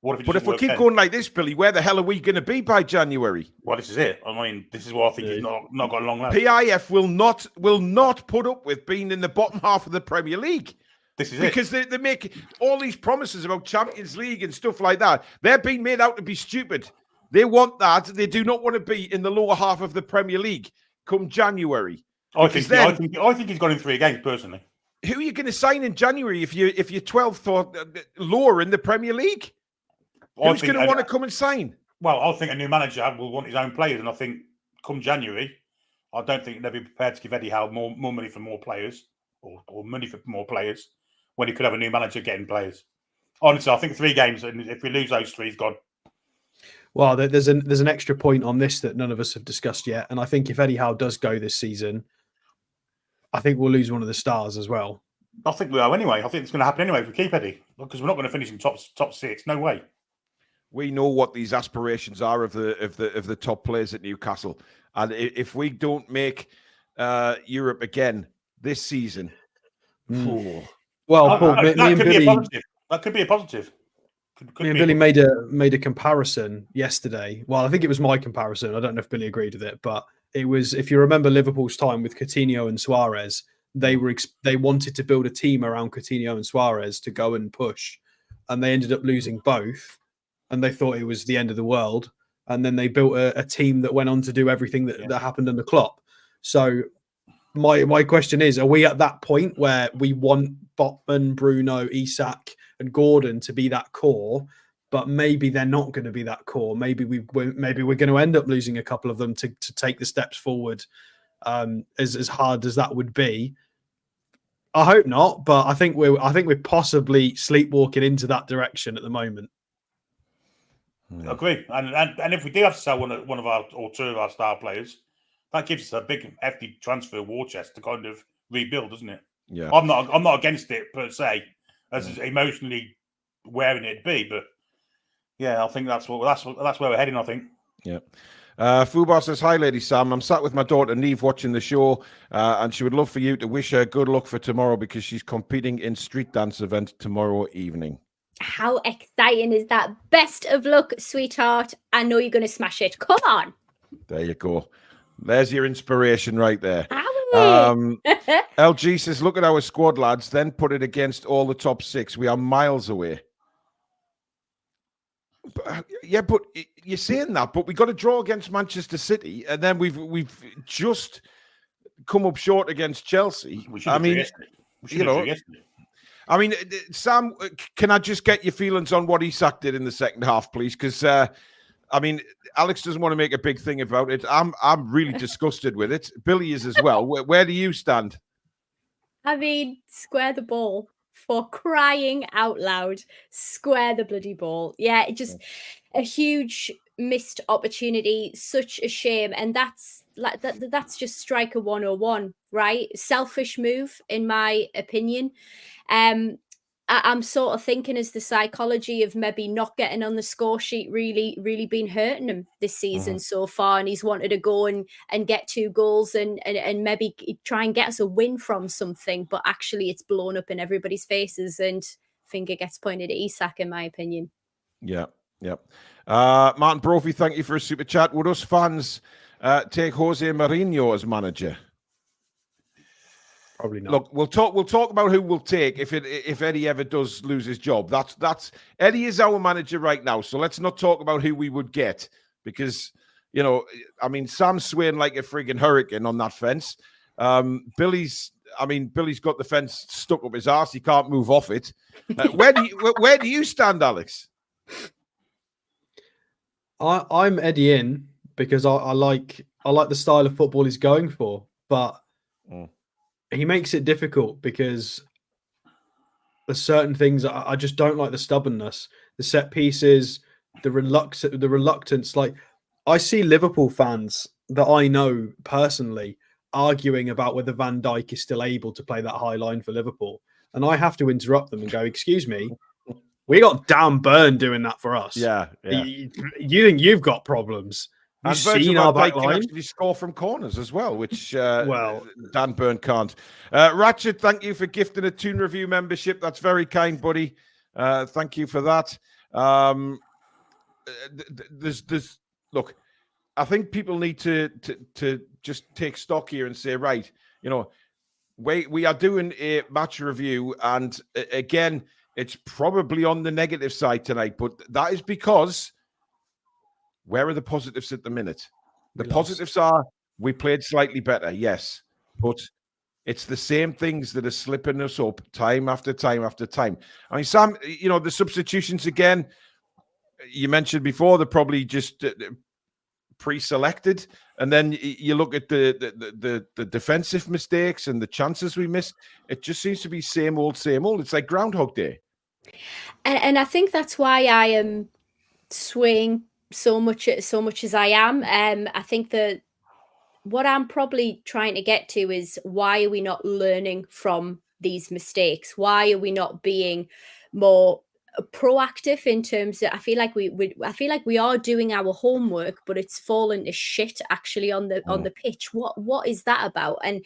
But if we keep going like this, Billy, where the hell are we going to be by January? Well, this is it. I mean, this is what I think he's not got a long left. PIF will not put up with being in the bottom half of the Premier League. This is because they make all these promises about Champions League and stuff like that. They're being made out to be stupid. They want that. They do not want to be in the lower half of the Premier League come January. I think he's got in 3 games personally. Who are you going to sign in January if you're 12th or lower in the Premier League? Who's going to want to come and sign? Well, I think a new manager will want his own players, and I think come January, I don't think they'll be prepared to give Eddie Howe more money for more players or money for more players when he could have a new manager getting players. Honestly, I think 3 games, and if we lose those 3, he's gone. Well, there's an extra point on this that none of us have discussed yet, and I think if Eddie Howe does go this season, I think we'll lose one of the stars as well. I think we are anyway. I think it's going to happen anyway if we keep Eddie, because we're not going to finish in top 6. No way. We know what these aspirations are of the top players at Newcastle, and if we don't make Europe again this season, well, Paul, that could be a positive. Me and Billy made a comparison yesterday. Well, I think it was my comparison. I don't know if Billy agreed with it, but it was, if you remember Liverpool's time with Coutinho and Suarez, they wanted to build a team around Coutinho and Suarez to go and push, and they ended up losing both, and they thought it was the end of the world. And then they built a team that went on to do everything that happened under Klopp. So my question is, are we at that point where we want Botman, Bruno, Isak and Gordon to be that core, but maybe they're not going to be that core? Maybe we're going to end up losing a couple of them to take the steps forward, as hard as that would be. I hope not, but I think we're possibly sleepwalking into that direction at the moment. Agree, and if we do have to sell one of our or 2 of our star players, that gives us a big hefty transfer war chest to kind of rebuild, doesn't it? Yeah, I'm not against it per se, as emotionally wearing it be, but yeah, I think that's where we're heading. I think. Yeah. Fubar says, hi, Lady Sam. I'm sat with my daughter Neve watching the show, and she would love for you to wish her good luck for tomorrow because she's competing in street dance event tomorrow evening. How exciting is that? Best of luck, sweetheart. I know you're going to smash it. Come on. There you go. There's your inspiration right there. LG says, look at our squad, lads, then put it against all the top 6. We are miles away. Yeah, but you're saying that, but we got to draw against Manchester City, and then we've just come up short against Chelsea. I mean, you know, I mean, Sam, can I just get your feelings on what Isak did in the second half, please? Because I mean, Alex doesn't want to make a big thing about it. I'm really disgusted with it. Billy is as well. Where do you stand? I mean, square the ball, for crying out loud. Square the bloody ball. Yeah, it just a huge missed opportunity. Such a shame. And that's like that's just striker 101, right? Selfish move, in my opinion. I'm sort of thinking as the psychology of maybe not getting on the score sheet really been hurting him this season so far, and he's wanted to go and get 2 goals and maybe try and get us a win from something, but actually it's blown up in everybody's faces and finger gets pointed at Isak, in my opinion. Yeah. Martin Brophy, thank you for a super chat. Would us fans take Jose Mourinho as manager? Probably not. Look, we'll talk about who we'll take if Eddie ever does lose his job. That's Eddie is our manager right now, so let's not talk about who we would get, because I mean, Sam's swaying like a friggin' hurricane on that fence. Billy's got the fence stuck up his arse. He can't move off it. Where do you stand, Alex? I'm Eddie in because I like the style of football he's going for, but he makes it difficult because there's certain things I just don't like. The stubbornness, the set pieces, the reluctance. Like, I see Liverpool fans that I know personally arguing about whether Van Dijk is still able to play that high line for Liverpool, and I have to interrupt them and go, "Excuse me, we got Dan Burn doing that for us. Yeah. You think you've got problems? And seen our back line? Can actually score from corners as well, which Dan Burn can't. Ratchet, thank you for gifting a Toon Review membership. That's very kind, buddy. Thank you for that. Look, I think people need to just take stock here and say, right, we are doing a match review, and again, it's probably on the negative side tonight, but that is because where are the positives at the minute? The positives are we played slightly better, yes, but it's the same things that are slipping us up time after time after time. I mean, Sam, the substitutions again, you mentioned before, they're probably just pre-selected, and then you look at the defensive mistakes and the chances we missed. It just seems to be same old. It's like Groundhog Day. And I think that's why I am swaying so much as I am. I think that what I'm probably trying to get to is, why are we not learning from these mistakes? Why are we not being more proactive in terms of, I feel like we are doing our homework, but it's fallen to shit actually on the pitch. What is that about? And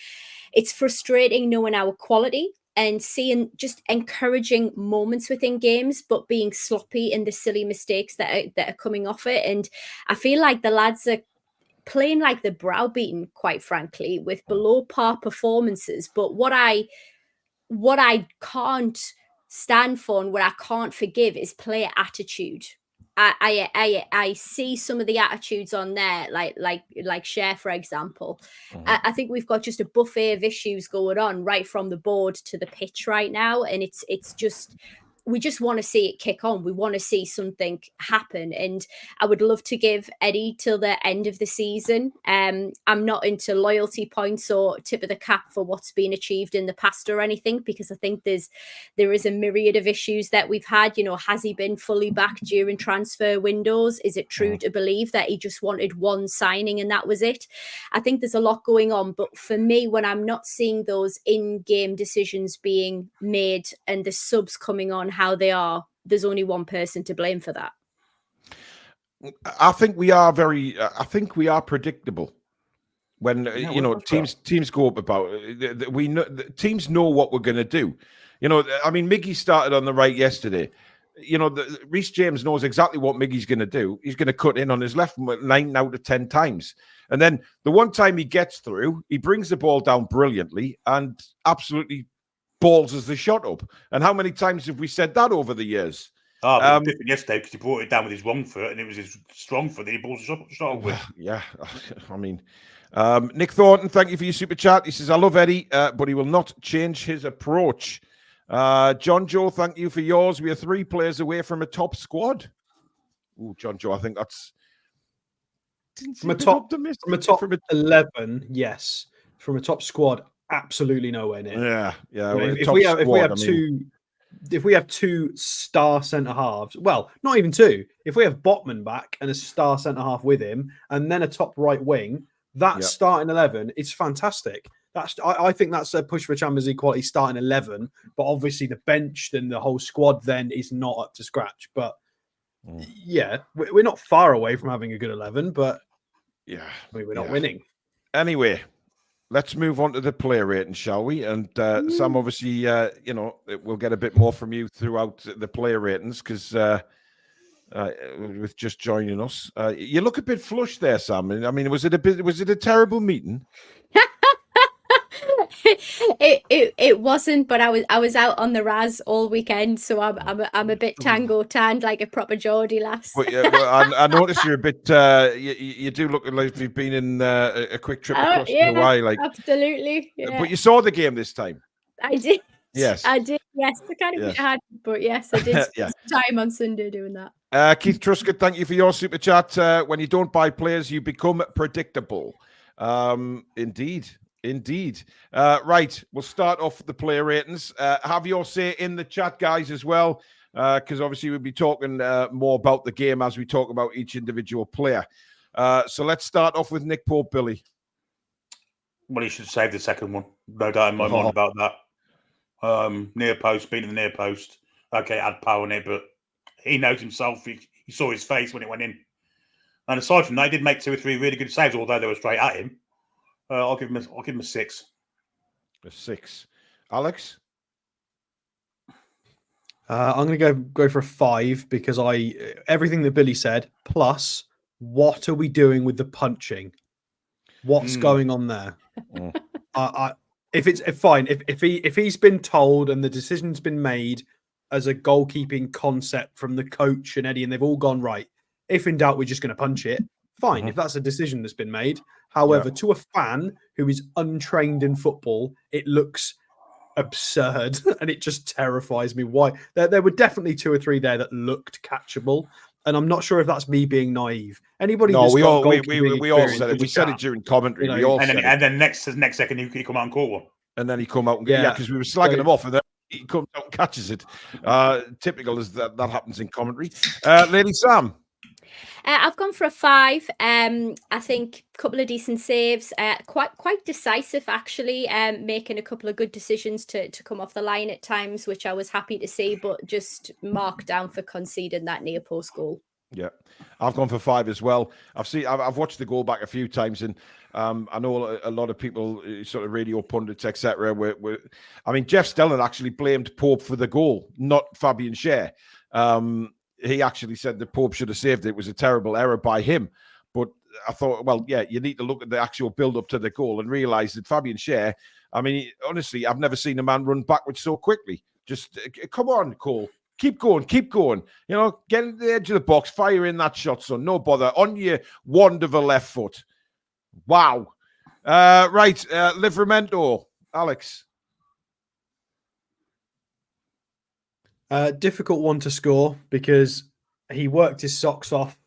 it's frustrating knowing our quality and seeing just encouraging moments within games, but being sloppy in the silly mistakes that are coming off it. And I feel like the lads are playing like the browbeaten, quite frankly, with below par performances. But what I can't stand for and what I can't forgive is player attitude. I see some of the attitudes on there, like Cher, for example. I think we've got just a buffet of issues going on right from the board to the pitch right now, and it's just, we just want to see it kick on. We want to see something happen. And I would love to give Eddie till the end of the season. I'm not into loyalty points or tip of the cap for what's been achieved in the past or anything, because I think there is a myriad of issues that we've had. Has he been fully back during transfer windows? Is it true to believe that he just wanted one signing and that was it? I think there's a lot going on. But for me, when I'm not seeing those in-game decisions being made and the subs coming on how they are, there's only one person to blame for that. I think we are predictable. When teams go up about we know teams know what we're going to do. I mean, Miggy started on the right yesterday. Reece James knows exactly what Miggy's going to do. He's going to cut in on his left 9 out of 10 times. And then the one time he gets through, he brings the ball down brilliantly and absolutely balls as the shot up. And how many times have we said that over the years? Oh, but it was different yesterday because he brought it down with his wrong foot, and it was his strong foot that he brought the shot up with. Yeah, I mean, Nick Thornton, thank you for your super chat. He says, I love Eddie, but he will not change his approach. John Joe, thank you for yours. We are 3 players away from a top squad. Oh, John Joe, I think that's from a top 11. Yes, from a top squad, absolutely nowhere near. Yeah. If we have two star centre halves, well, not even 2. If we have Botman back and a star centre half with him, and then a top right wing, that starting 11 is fantastic. I think that's a push for Champions League quality starting 11. But obviously, the bench and the whole squad then is not up to scratch. But yeah, we're not far away from having a good 11. But yeah, we're not winning. Anyway, let's move on to the player rating, shall we? And Sam, obviously, we'll get a bit more from you throughout the player ratings because with just joining us, you look a bit flushed there, Sam. I mean, was it a terrible meeting? It wasn't, but I was out on the Raz all weekend, so I'm a bit tango tanned like a proper Geordie lass. But, I noticed you're a bit. You do look like you've been in a quick trip across the way, like absolutely. Yeah. But you saw the game this time. I did. Yes, I did. Yes, I kind of had, but yes, I did spend some time on Sunday doing that. Keith Truscott, thank you for your super chat. When you don't buy players, you become predictable. Indeed. Right, we'll start off with the player ratings. Have your say in the chat, guys, as well, because obviously we'll be talking more about the game as we talk about each individual player. So let's start off with Nick Pope, Billy. Well, he should save the second one. No doubt in my mind about that. Near post, beating the near post. Okay, had power in it, but he knows himself. He saw his face when it went in. And aside from that, he did make 2 or 3 really good saves, although they were straight at him. I'll give him a 6. A 6. Alex? I'm going to go for a 5 because everything that Billy said. Plus, what are we doing with the punching? What's going on there? If it's fine, if he's been told and the decision's been made as a goalkeeping concept from the coach and Eddie, and they've all gone right. If in doubt, we're just going to punch it. Fine, if that's a decision that's been made. However, to a fan who is untrained in football, it looks absurd and it just terrifies me. Why? There were definitely 2 or 3 there that looked catchable, and I'm not sure if that's me being naive. Anybody? No, we all said it. We said it during commentary. We all said it. And then next second he come out and caught one, and then he come out and because we were slagging him off, and then he comes out and catches it. Typical as that happens in commentary. Lady Sam. I've gone for a 5. I think a couple of decent saves, quite decisive actually, making a couple of good decisions to come off the line at times, which I was happy to see, but just marked down for conceding that near post goal. Yeah, I've gone for 5 as well. I've watched the goal back a few times, and I know a lot of people, sort of radio pundits, etc. I mean, Jeff Stelling actually blamed Pope for the goal, not Fabian Schär. He actually said that Pope should have saved it. It was a terrible error by him. But I thought, well, yeah, you need to look at the actual build-up to the goal and realise that Fabian Schär, I mean, honestly, I've never seen a man run backwards so quickly. Just, come on, Cole. Keep going. You know, get at the edge of the box, fire in that shot, son. No bother. On your wonderful left foot. Wow. Right, Livramento. Alex. Difficult one to score because he worked his socks off.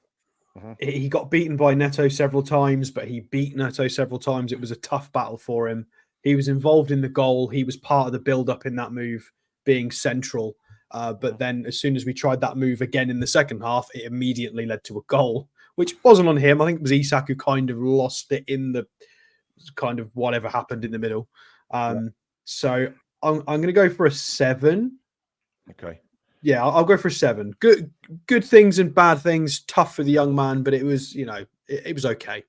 He got beaten by Neto several times, but he beat Neto several times. It was a tough battle for him. He was involved in the goal. He was part of the build-up in that move, being central. But then as soon as we tried that move again in the second half, it immediately led to a goal, which wasn't on him. I think it was Isak who kind of lost it in the kind of whatever happened in the middle. So I'm going to go for a 7. Okay. Yeah, I'll go for a 7. Good things and bad things. Tough for the young man, but it was, it was okay.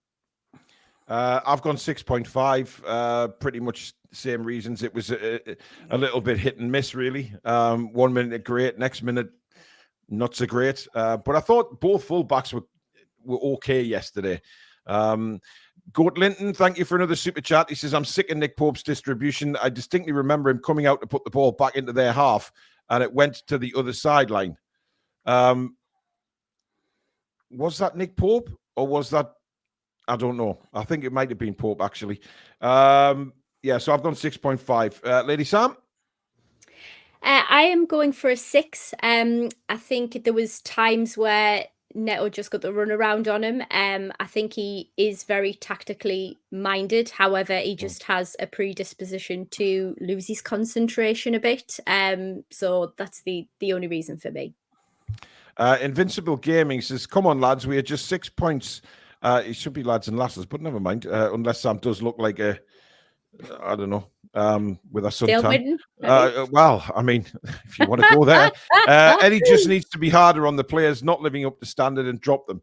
I've gone 6.5. Pretty much the same reasons. It was a little bit hit and miss, really. 1 minute great, next minute not so great. But I thought both fullbacks were okay yesterday. Goat Linton, thank you for another super chat. He says, I'm sick of Nick Pope's distribution. I distinctly remember him coming out to put the ball back into their half, and it went to the other sideline. Was that Nick Pope or was that? I don't know. I think it might have been Pope actually. Yeah, so I've gone 6.5. Lady Sam? I am going for a 6. I think there was times where Neto just got the run around on him. I think he is very tactically minded. However, he just has a predisposition to lose his concentration a bit. So that's the only reason for me. Invincible Gaming says, come on, lads, we are just 6 points. It should be lads and lasses, but never mind. Unless Sam does look like a, I don't know, with a suntan. Well, I mean, if you want to go there. Eddie just needs to be harder on the players not living up to standard and drop them.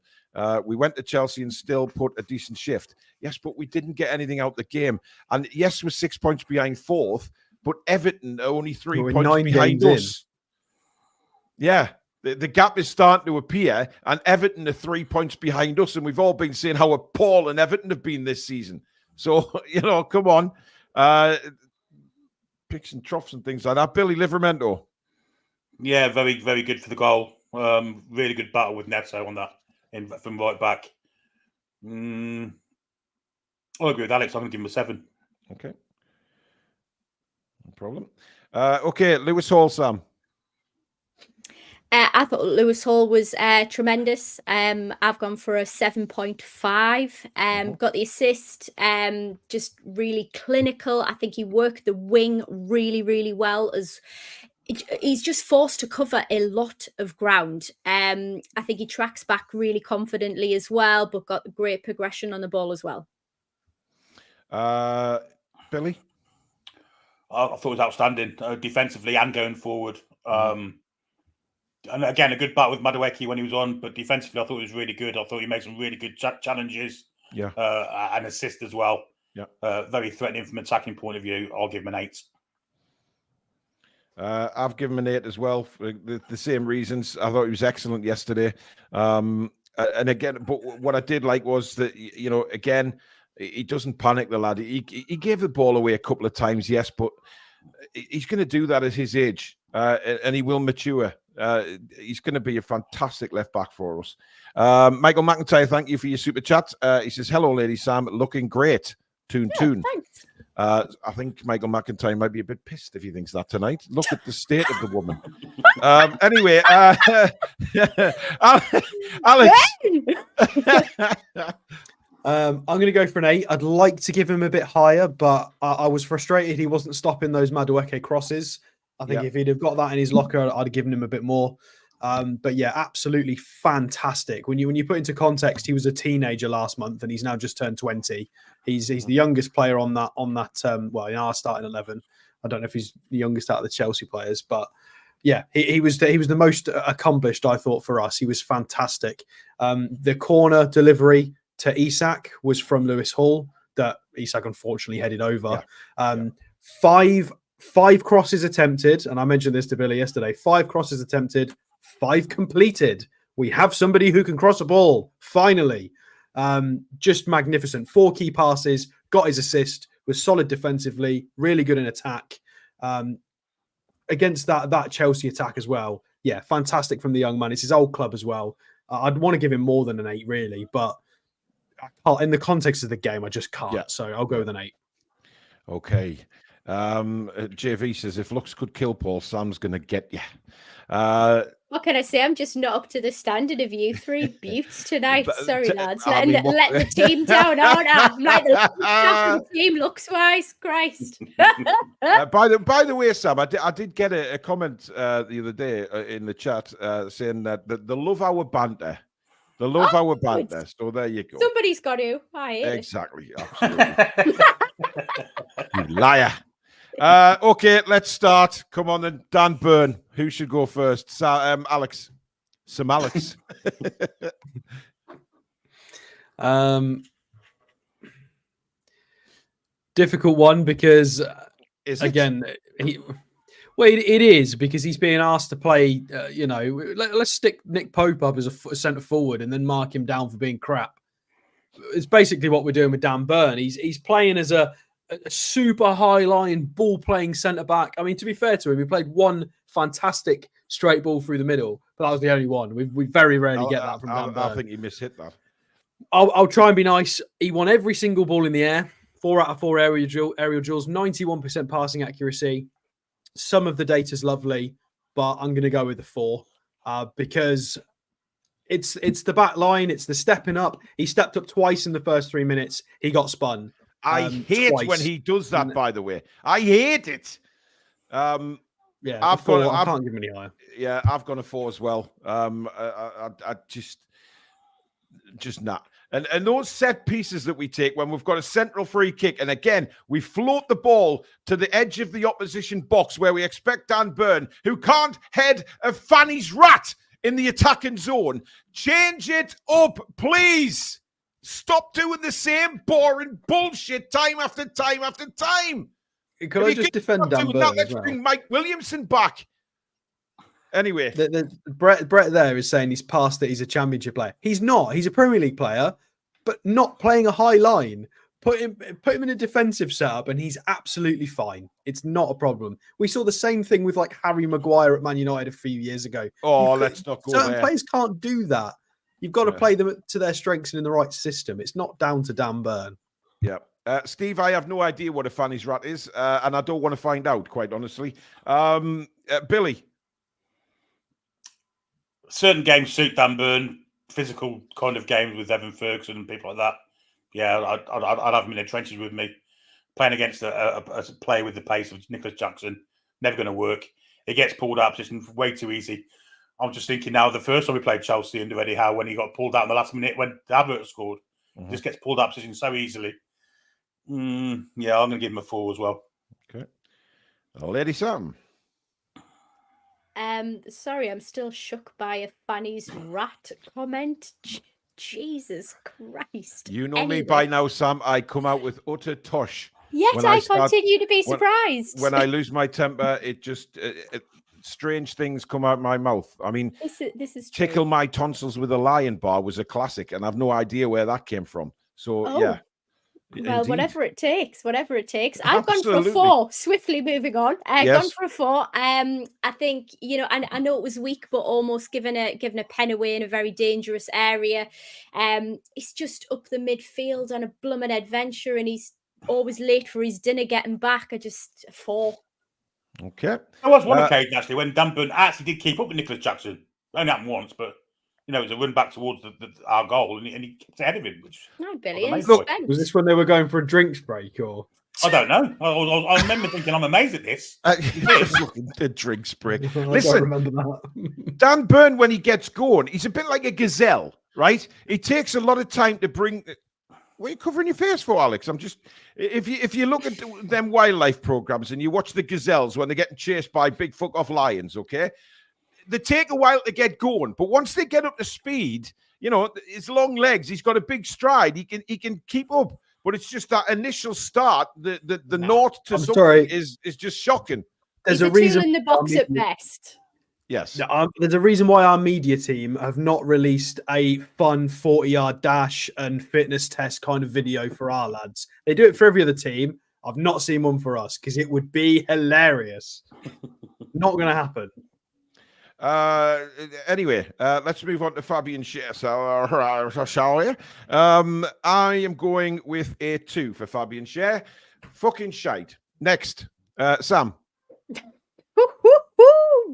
We went to Chelsea and still put a decent shift. Yes, but we didn't get anything out the game. And yes, we're 6 points behind fourth, but Everton are only 3 points behind us. Yeah. The gap is starting to appear, and Everton are 3 points behind us, and we've all been saying how appalling Everton have been this season. So, you know, come on. Picks and troughs and things like that. Billy Livermento. Yeah, very, very good for the goal. Really good battle with Neto on that from right back. I'll agree with Alex. I'm going to give him a 7. Okay. No problem. Okay, Lewis Hall, Sam. I thought Lewis Hall was tremendous. I've gone for a 7.5. Got the assist. Just really clinical. I think he worked the wing really, really well. He's just forced to cover a lot of ground. I think he tracks back really confidently as well, but got great progression on the ball as well. Billy? I thought it was outstanding defensively and going forward. And again, a good battle with Madueke when he was on, but defensively, I thought it was really good. I thought he made some really good challenges, and assist as well. Yeah, very threatening from an attacking point of view. I'll give him an 8. I've given him an 8 as well for the same reasons. I thought he was excellent yesterday. And again, but what I did like was that, you know, again, he doesn't panic, the lad. He gave the ball away a couple of times, yes, but he's going to do that at his age, and he will mature. He's going to be a fantastic left back for us. Michael McIntyre, thank you for your super chat. He says, hello, Lady Sam, looking great. Toon. Thanks. I think Michael McIntyre might be a bit pissed if he thinks that tonight. Look at the state of the woman. Anyway, Alex. I'm going to go for an 8. I'd like to give him a bit higher, but I was frustrated he wasn't stopping those Madueke crosses. I think if he'd have got that in his locker, I'd have given him a bit more. But yeah, absolutely fantastic. When you put into context, he was a teenager last month and he's now just turned 20. He's the youngest player on that well, in our starting 11. I don't know if he's the youngest out of the Chelsea players, but yeah, he was the most accomplished, I thought, for us. He was fantastic. The corner delivery to Isak was from Lewis Hall that Isak unfortunately headed over. Five crosses attempted, and I mentioned this to Billy yesterday. 5 crosses attempted, 5 completed. We have somebody who can cross a ball, finally. Just magnificent. 4 key passes, got his assist, was solid defensively, really good in attack. Against that Chelsea attack as well. Yeah, fantastic from the young man. It's his old club as well. I'd want to give him more than an 8, really, but in the context of the game, I just can't. So I'll go with an 8. Okay. JV says, if looks could kill Paul, Sam's going to get you. What can I say? I'm just not up to the standard of you 3 buttes tonight. Sorry, lads. Letting the team down, aren't I? I'm like the team looks-wise. Christ. By the way, Sam, I did get a comment the other day in the chat saying that they love our banter. They love our banter. So there you go. Somebody's got to. Exactly. Absolutely. You liar. Okay, let's start. Come on then, Dan Byrne. Who should go first? Alex. Sam Alex. Difficult one because, again, it is because he's being asked to play. Let's stick Nick Pope up as a centre forward and then mark him down for being crap. It's basically what we're doing with Dan Byrne. He's playing as a super high line ball playing centre back. I mean, to be fair to him, he played one fantastic straight ball through the middle. But that was the only one. We very rarely get that from Dan Burn. I think he mishit that. I'll try and be nice. He won every single ball in the air. 4 out of 4 aerial duels, 91% passing accuracy. Some of the data's lovely, but I'm going to go with the 4 because it's the back line. It's the stepping up. He stepped up twice in the first 3 minutes. He got spun. I hate twice. when he does that, by the way. I hate it. Yeah, I can't give him any higher. Yeah, I've gone a 4 as well. I just not. And those set pieces that we take when we've got a central free kick, and again, we float the ball to the edge of the opposition box where we expect Dan Burn, who can't head a fanny's rat in the attacking zone. Change it up, please. Stop doing the same boring bullshit time after time after time. Can I just defend Dan Burn? Let's bring Mike Williamson back. Anyway, Brett there is saying he's past that he's a championship player. He's not. He's a Premier League player, but not playing a high line. Put him in a defensive setup, and he's absolutely fine. It's not a problem. We saw the same thing with like Harry Maguire at Man United a few years ago. Oh, let's not go certain there. Players can't do that. You've got to play them to their strengths and in the right system. It's not down to Dan Burn. Yeah. Steve, I have no idea what a fanny's rat is, and I don't want to find out, quite honestly. Billy. Certain games suit Dan Burn, physical kind of games with Evan Ferguson and people like that. Yeah, I'd have him in the trenches with me. Playing against a player with the pace of Nicholas Jackson, never going to work. He gets pulled out of position way too easy. I'm just thinking now, the first time we played Chelsea under Eddie Howe, when he got pulled out in the last minute when Havertz scored, just gets pulled out of position so easily. Yeah, I'm going to give him a 4 as well. Okay. Lady Sam. Sorry, I'm still shook by a Fanny's rat comment. Jesus Christ. You know me by now, Sam. I come out with utter tosh. Yet I continue to be surprised. When I lose my temper, it just strange things come out my mouth. I mean, this is true. Tickle my tonsils with a lion bar was a classic, and I've no idea where that came from. So yeah. Well, Indeed. whatever it takes. I've Absolutely. gone for a 4. Swiftly moving on. Yes. Gone for a 4. I think, I know it was weak, but almost given a pen away in a very dangerous area. It's just up the midfield on a blooming adventure, and he's always late for his dinner getting back. 4. Okay. There was one occasion actually when Dan Burn actually did keep up with Nicholas Jackson. Only happened once, but it was a run back towards our goal, and he kept ahead of him. Which brilliant. Was this when they were going for a drinks break, or? I don't know. I remember thinking, I'm amazed at this. The drinks break. I don't Listen, remember that. Dan Burn, when he gets going, he's a bit like a gazelle, right? It takes a lot of time to bring. What are you covering your face for, Alex? I'm just. If you look at them wildlife programs and you watch the gazelles when they're getting chased by big fuck off lions, okay? They take a while to get going, but once they get up to speed, his long legs, he's got a big stride. He can keep up, but it's just that initial start. The naught to something is just shocking. There's a reason in the box at best. Yes. There's a reason why our media team have not released a fun 40-yard dash and fitness test kind of video for our lads. They do it for every other team. I've not seen one for us because it would be hilarious. Not going to happen. Anyway, let's move on to Fabian Schär, shall we? I am going with a 2 for Fabian Schär. Fucking shite. Next, Sam.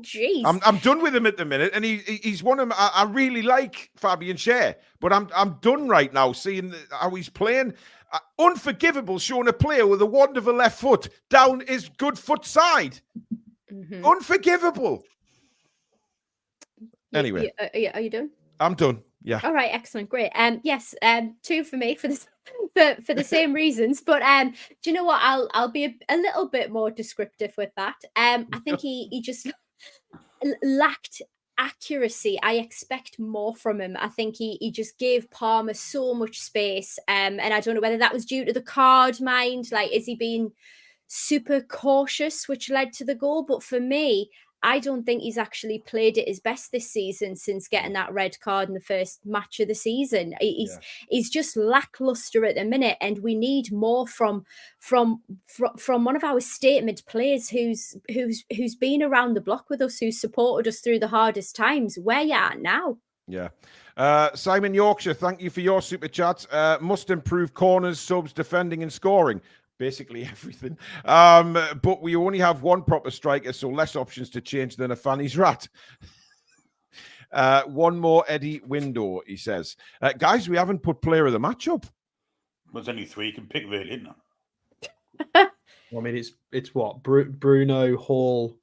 Jeez. I'm done with him at the minute, and he's one of them. I really like Fabian Schär, but I'm done right now seeing how he's playing. Unforgivable, showing a player with a wonderful left foot down his good foot side. Unforgivable. Anyway, are you done? I'm done. Yeah. All right. Excellent. Great. Yes. 2 for me for this for the same reasons. But do you know what? I'll be a little bit more descriptive with that. I think he just lacked accuracy. I expect more from him. I think he just gave Palmer so much space. And I don't know whether that was due to the card mind. Like, is he being super cautious, which led to the goal? But for me, I don't think he's actually played at his best this season since getting that red card in the first match of the season. He's just lackluster at the minute, and we need more from one of our statement players who's been around the block with us, who's supported us through the hardest times. Where you at now? Yeah. Simon Yorkshire, thank you for your super chat. Must improve corners, subs, defending, and scoring. Basically everything. But we only have one proper striker, so less options to change than a fanny's rat. One more Eddie window, he says. Guys, we haven't put player of the match up. There's only 3 you can pick, really, isn't I mean, it's what? Bruno, Hall,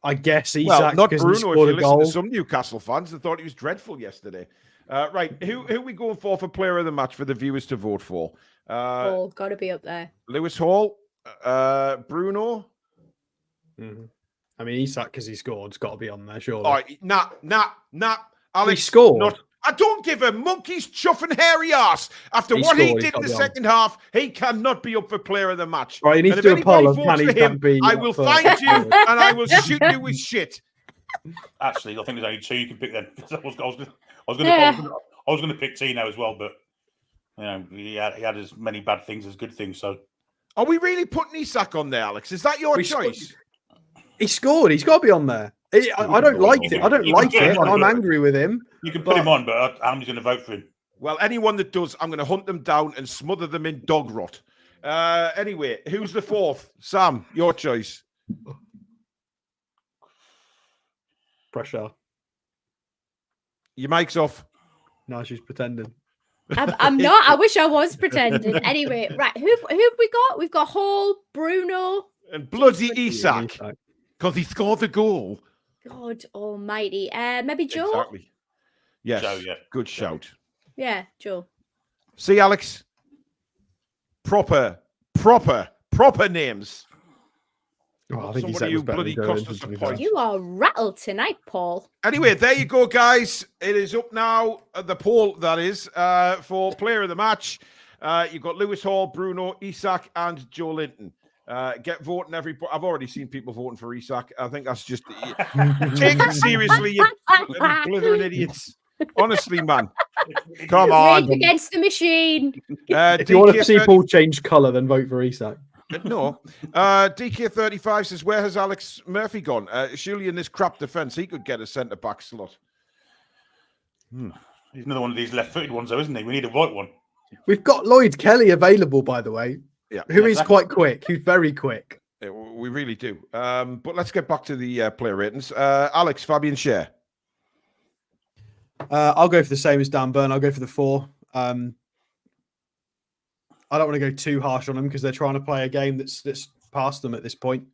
I guess Isak. Well, not because Bruno, he if scored you a listen goal. to some Newcastle fans, they thought he was dreadful yesterday. Right, who are we going for player of the match for the viewers to vote for? Hall, got to be up there. Lewis Hall, Bruno. Mm-hmm. I mean, Isak, because he scored, has got to be on there, surely. All right, nah. Alex, He scored. I don't give a monkey's chuff and hairy ass. After what he did in the second half, he cannot be up for player of the match. Right, you need and to if do a poll of votes can for he him, be I will find you and I will shoot you with shit. Actually, I think there's only 2 you can pick then. I was going to pick Tino as well, but you know, he had as many bad things as good things. So, are we really putting Isak on there, Alex? Is that your choice? He scored. He's got to be on there. I don't like it. I don't like it. I'm angry with him. You can put him on, but how many's going to vote for him? Well, anyone that does, I'm going to hunt them down and smother them in dog rot. Anyway, who's the 4th? Sam, your choice. Pressure. Your mic's off. No, she's pretending. I'm not. I wish I was pretending. Anyway, right. Who have we got? We've got Hall, Bruno, and bloody Isak, because he scored the goal. God almighty. Maybe Joe? Exactly. Yes. Joe, yeah. Good shout. Yeah, Joe. See, Alex? Proper names. Oh, I think somebody who bloody cost us a point. You are rattled tonight, Paul. Anyway, there you go, guys. It is up now, the poll, that is, for player of the match. You've got Lewis Hall, Bruno, Isak, and Joe Linton. Get voting, everybody. I've already seen people voting for Isak. I think that's just take it seriously, you blithering idiots. Honestly, man. Come on. Rage against the machine. If you want to see Paul change colour, then vote for Isak. No. DK35 says, where has Alex Murphy gone? Surely in this crap defence, he could get a centre-back slot. He's another one of these left-footed ones, though, isn't he? We need a right one. We've got Lloyd Kelly available, by the way. Yeah, who is quite quick. He's very quick. Yeah, we really do. But let's get back to the player ratings. Alex, Fabian Schär. I'll go for the same as Dan Burn. I'll go for the 4. I don't want to go too harsh on them because they're trying to play a game that's past them at this point.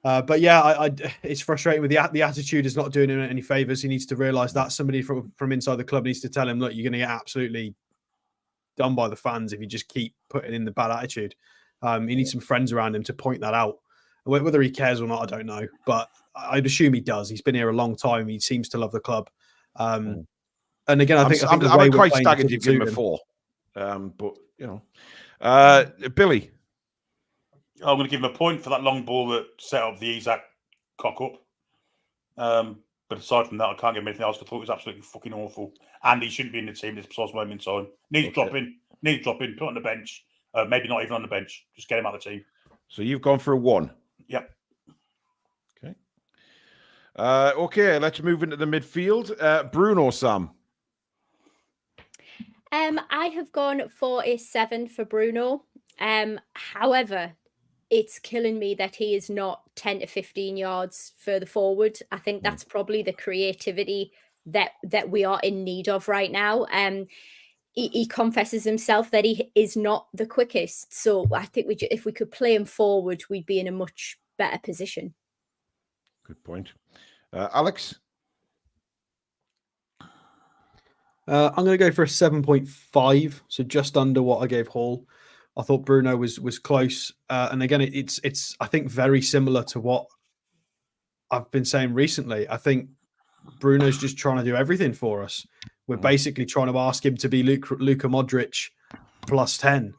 But yeah, it's frustrating with the attitude is not doing him any favors. He needs to realize that somebody from inside the club needs to tell him, look, you're going to get absolutely done by the fans if you just keep putting in the bad attitude. He needs some friends around him to point that out. Whether he cares or not, I don't know. But I'd assume he does. He's been here a long time. He seems to love the club. And again, I think I'm quite staggered you've given him a 4. But, you know. Billy. I'm going to give him a point for that long ball that set up the Isak cock up. But aside from that, I can't give him anything else. I thought it was absolutely fucking awful. And he shouldn't be in the team at this precise moment in time. Needs dropping, put on the bench. Maybe not even on the bench. Just get him out of the team. So you've gone for a 1. Yep. Okay. Okay, let's move into the midfield. Bruno, Sam. I have gone for a 7 for Bruno. However, it's killing me that he is not 10 to 15 yards further forward. I think that's probably the creativity that we are in need of right now. He confesses himself that he is not the quickest. So I think if we could play him forward, we'd be in a much better position. Good point. Alex? I'm going to go for a 7.5, so just under what I gave Hall. I thought Bruno was close, and again, it's I think very similar to what I've been saying recently. I think Bruno's just trying to do everything for us. We're basically trying to ask him to be Luka Modric plus 10.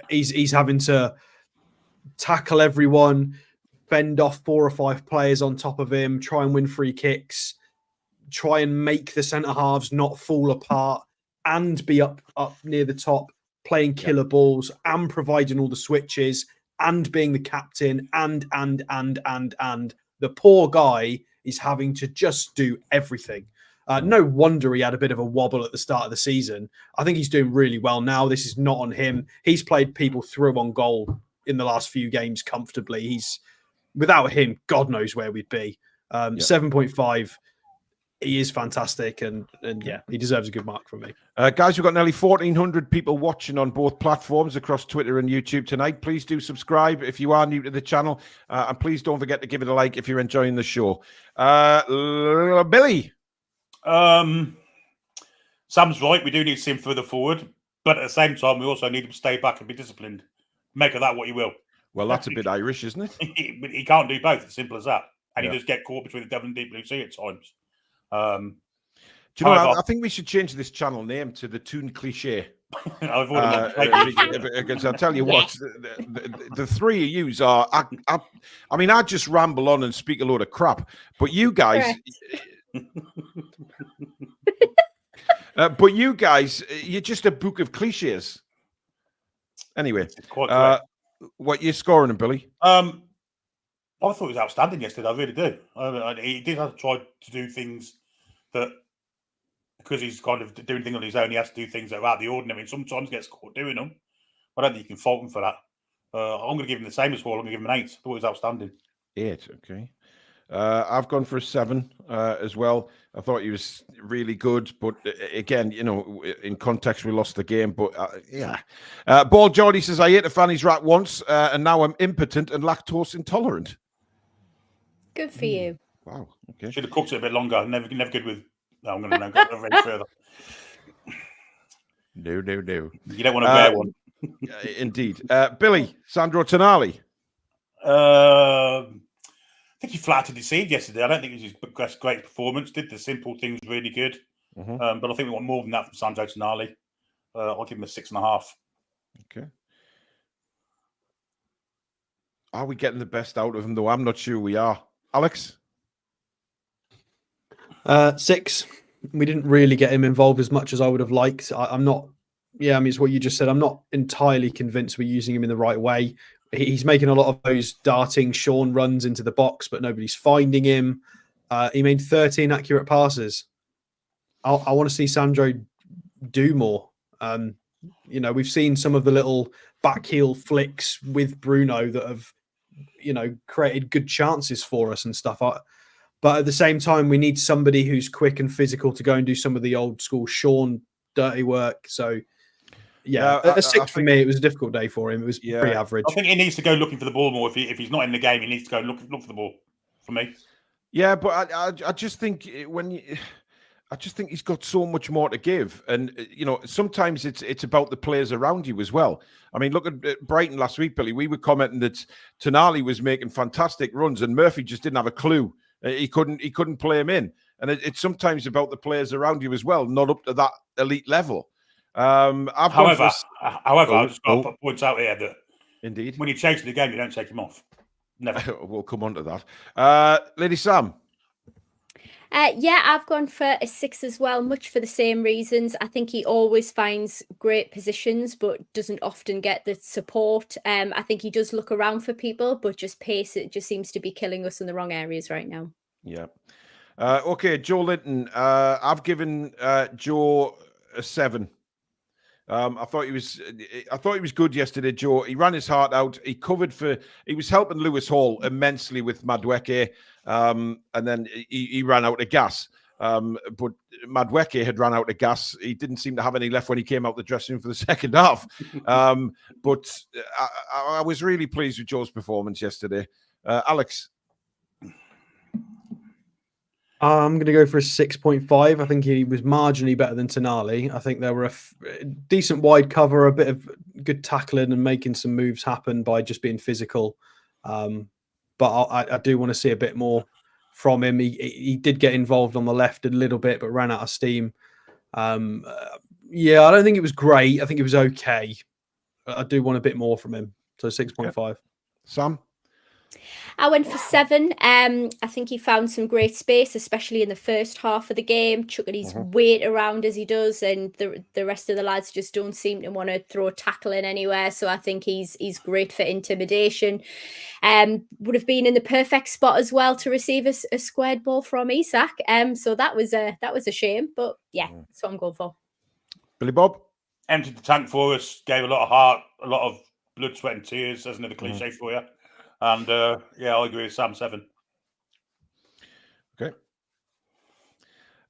He's having to tackle everyone, fend off 4 or 5 players on top of him, try and win free kicks, try and make the centre halves not fall apart, and be up near the top, playing killer balls and providing all the switches and being the captain and the poor guy is having to just do everything. No wonder he had a bit of a wobble at the start of the season. I think he's doing really well now. This is not on him. He's played people through on goal in the last few games comfortably. Without him, God knows where we'd be. 7.5. He is fantastic, and yeah, he deserves a good mark from me. Guys, we've got nearly 1,400 people watching on both platforms across Twitter and YouTube tonight. Please do subscribe if you are new to the channel, and please don't forget to give it a like if you're enjoying the show. Billy. Sam's right. We do need to see him further forward, but at the same time, we also need him to stay back and be disciplined. Make of that what you will. Well, that's a bit Irish, isn't it? He can't do both. As simple as that. And he does get caught between the devil and deep blue sea at times. Do you know? I think we should change this channel name to the Toon cliche. I've already because I'll tell you what, the three of yous are. I mean, I just ramble on and speak a load of crap, but you guys. But you guys, you're just a book of cliches. Anyway, what you're scoring, Billy? I thought he was outstanding yesterday. I really do. He did have to try to do things that, because he's kind of doing things on his own, he has to do things that are out of the ordinary. And sometimes gets caught doing them. I don't think you can fault him for that. I'm going to give him the same as well. I'm going to give him an 8. I thought he was outstanding. 8, okay. I've gone for a 7 as well. I thought he was really good, but again, you know, in context, we lost the game. But yeah, Ball Geordie says, I ate a fanny's rat once, and now I'm impotent and lactose intolerant. Good for you. Wow. Okay. Should have cooked it a bit longer. Never good with. No, I'm going to go any further. No. You don't want to bear one. Indeed. Billy, Sandro Tonali. I think he flattered deceived yesterday. I don't think it was his great performance. Did the simple things really good. But I think we want more than that from Sandro Tonali. I'll give him a 6.5. Okay. Are we getting the best out of him, though? I'm not sure we are. Alex? 6. We didn't really get him involved as much as I would have liked. I'm not. Yeah, I mean, it's what you just said. I'm not entirely convinced we're using him in the right way. He's making a lot of those darting Sean runs into the box, but nobody's finding him. He made 13 accurate passes. I want to see Sandro do more. You know, we've seen some of the little back heel flicks with Bruno that have, you know, created good chances for us and stuff. But at the same time, we need somebody who's quick and physical to go and do some of the old school Sean dirty work. So, yeah, a 6 for me. It was a difficult day for him. It was pretty average. I think he needs to go looking for the ball more. If he's not in the game, he needs to go look for the ball. For me, yeah, but I just think I just think he's got so much more to give, and you know, sometimes it's about the players around you as well. I mean, look at Brighton last week, Billy. We were commenting that Tonali was making fantastic runs, and Murphy just didn't have a clue. He couldn't play him in, and it's sometimes about the players around you as well, not up to that elite level. However, I just got to put points out here that indeed, when you change the game, you don't take him off. Never. We'll come on to that. Lady Sam. Yeah, I've gone for a 6 as well, much for the same reasons. I think he always finds great positions, but doesn't often get the support. I think he does look around for people, but just pace, it just seems to be killing us in the wrong areas right now. Yeah. Okay, Joe Linton. I've given Joe a 7. I thought he was good yesterday, Joe. He ran his heart out. He was helping Lewis Hall immensely with Madueke, and then he ran out of gas. But Madueke had run out of gas. He didn't seem to have any left when he came out the dressing room for the second half. But I was really pleased with Joe's performance yesterday. Alex? I'm going to go for a 6.5. I think he was marginally better than Tonali. I think there were a decent wide cover, a bit of good tackling and making some moves happen by just being physical. But I do want to see a bit more from him. He did get involved on the left a little bit, but ran out of steam. Yeah, I don't think it was great. I think it was okay. I do want a bit more from him. So 6.5. Sam? I went for 7. I think he found some great space, especially in the first half of the game, chucking his weight around as he does, and the rest of the lads just don't seem to want to throw a tackle in anywhere. So I think he's great for intimidation. Would have been in the perfect spot as well to receive a squared ball from Isak. So that was a shame, but yeah, that's what I'm going for. Billy Bob? Emptied the tank for us, gave a lot of heart, a lot of blood, sweat and tears. That's another cliche for you. And yeah, I agree with Sam. 7. Okay.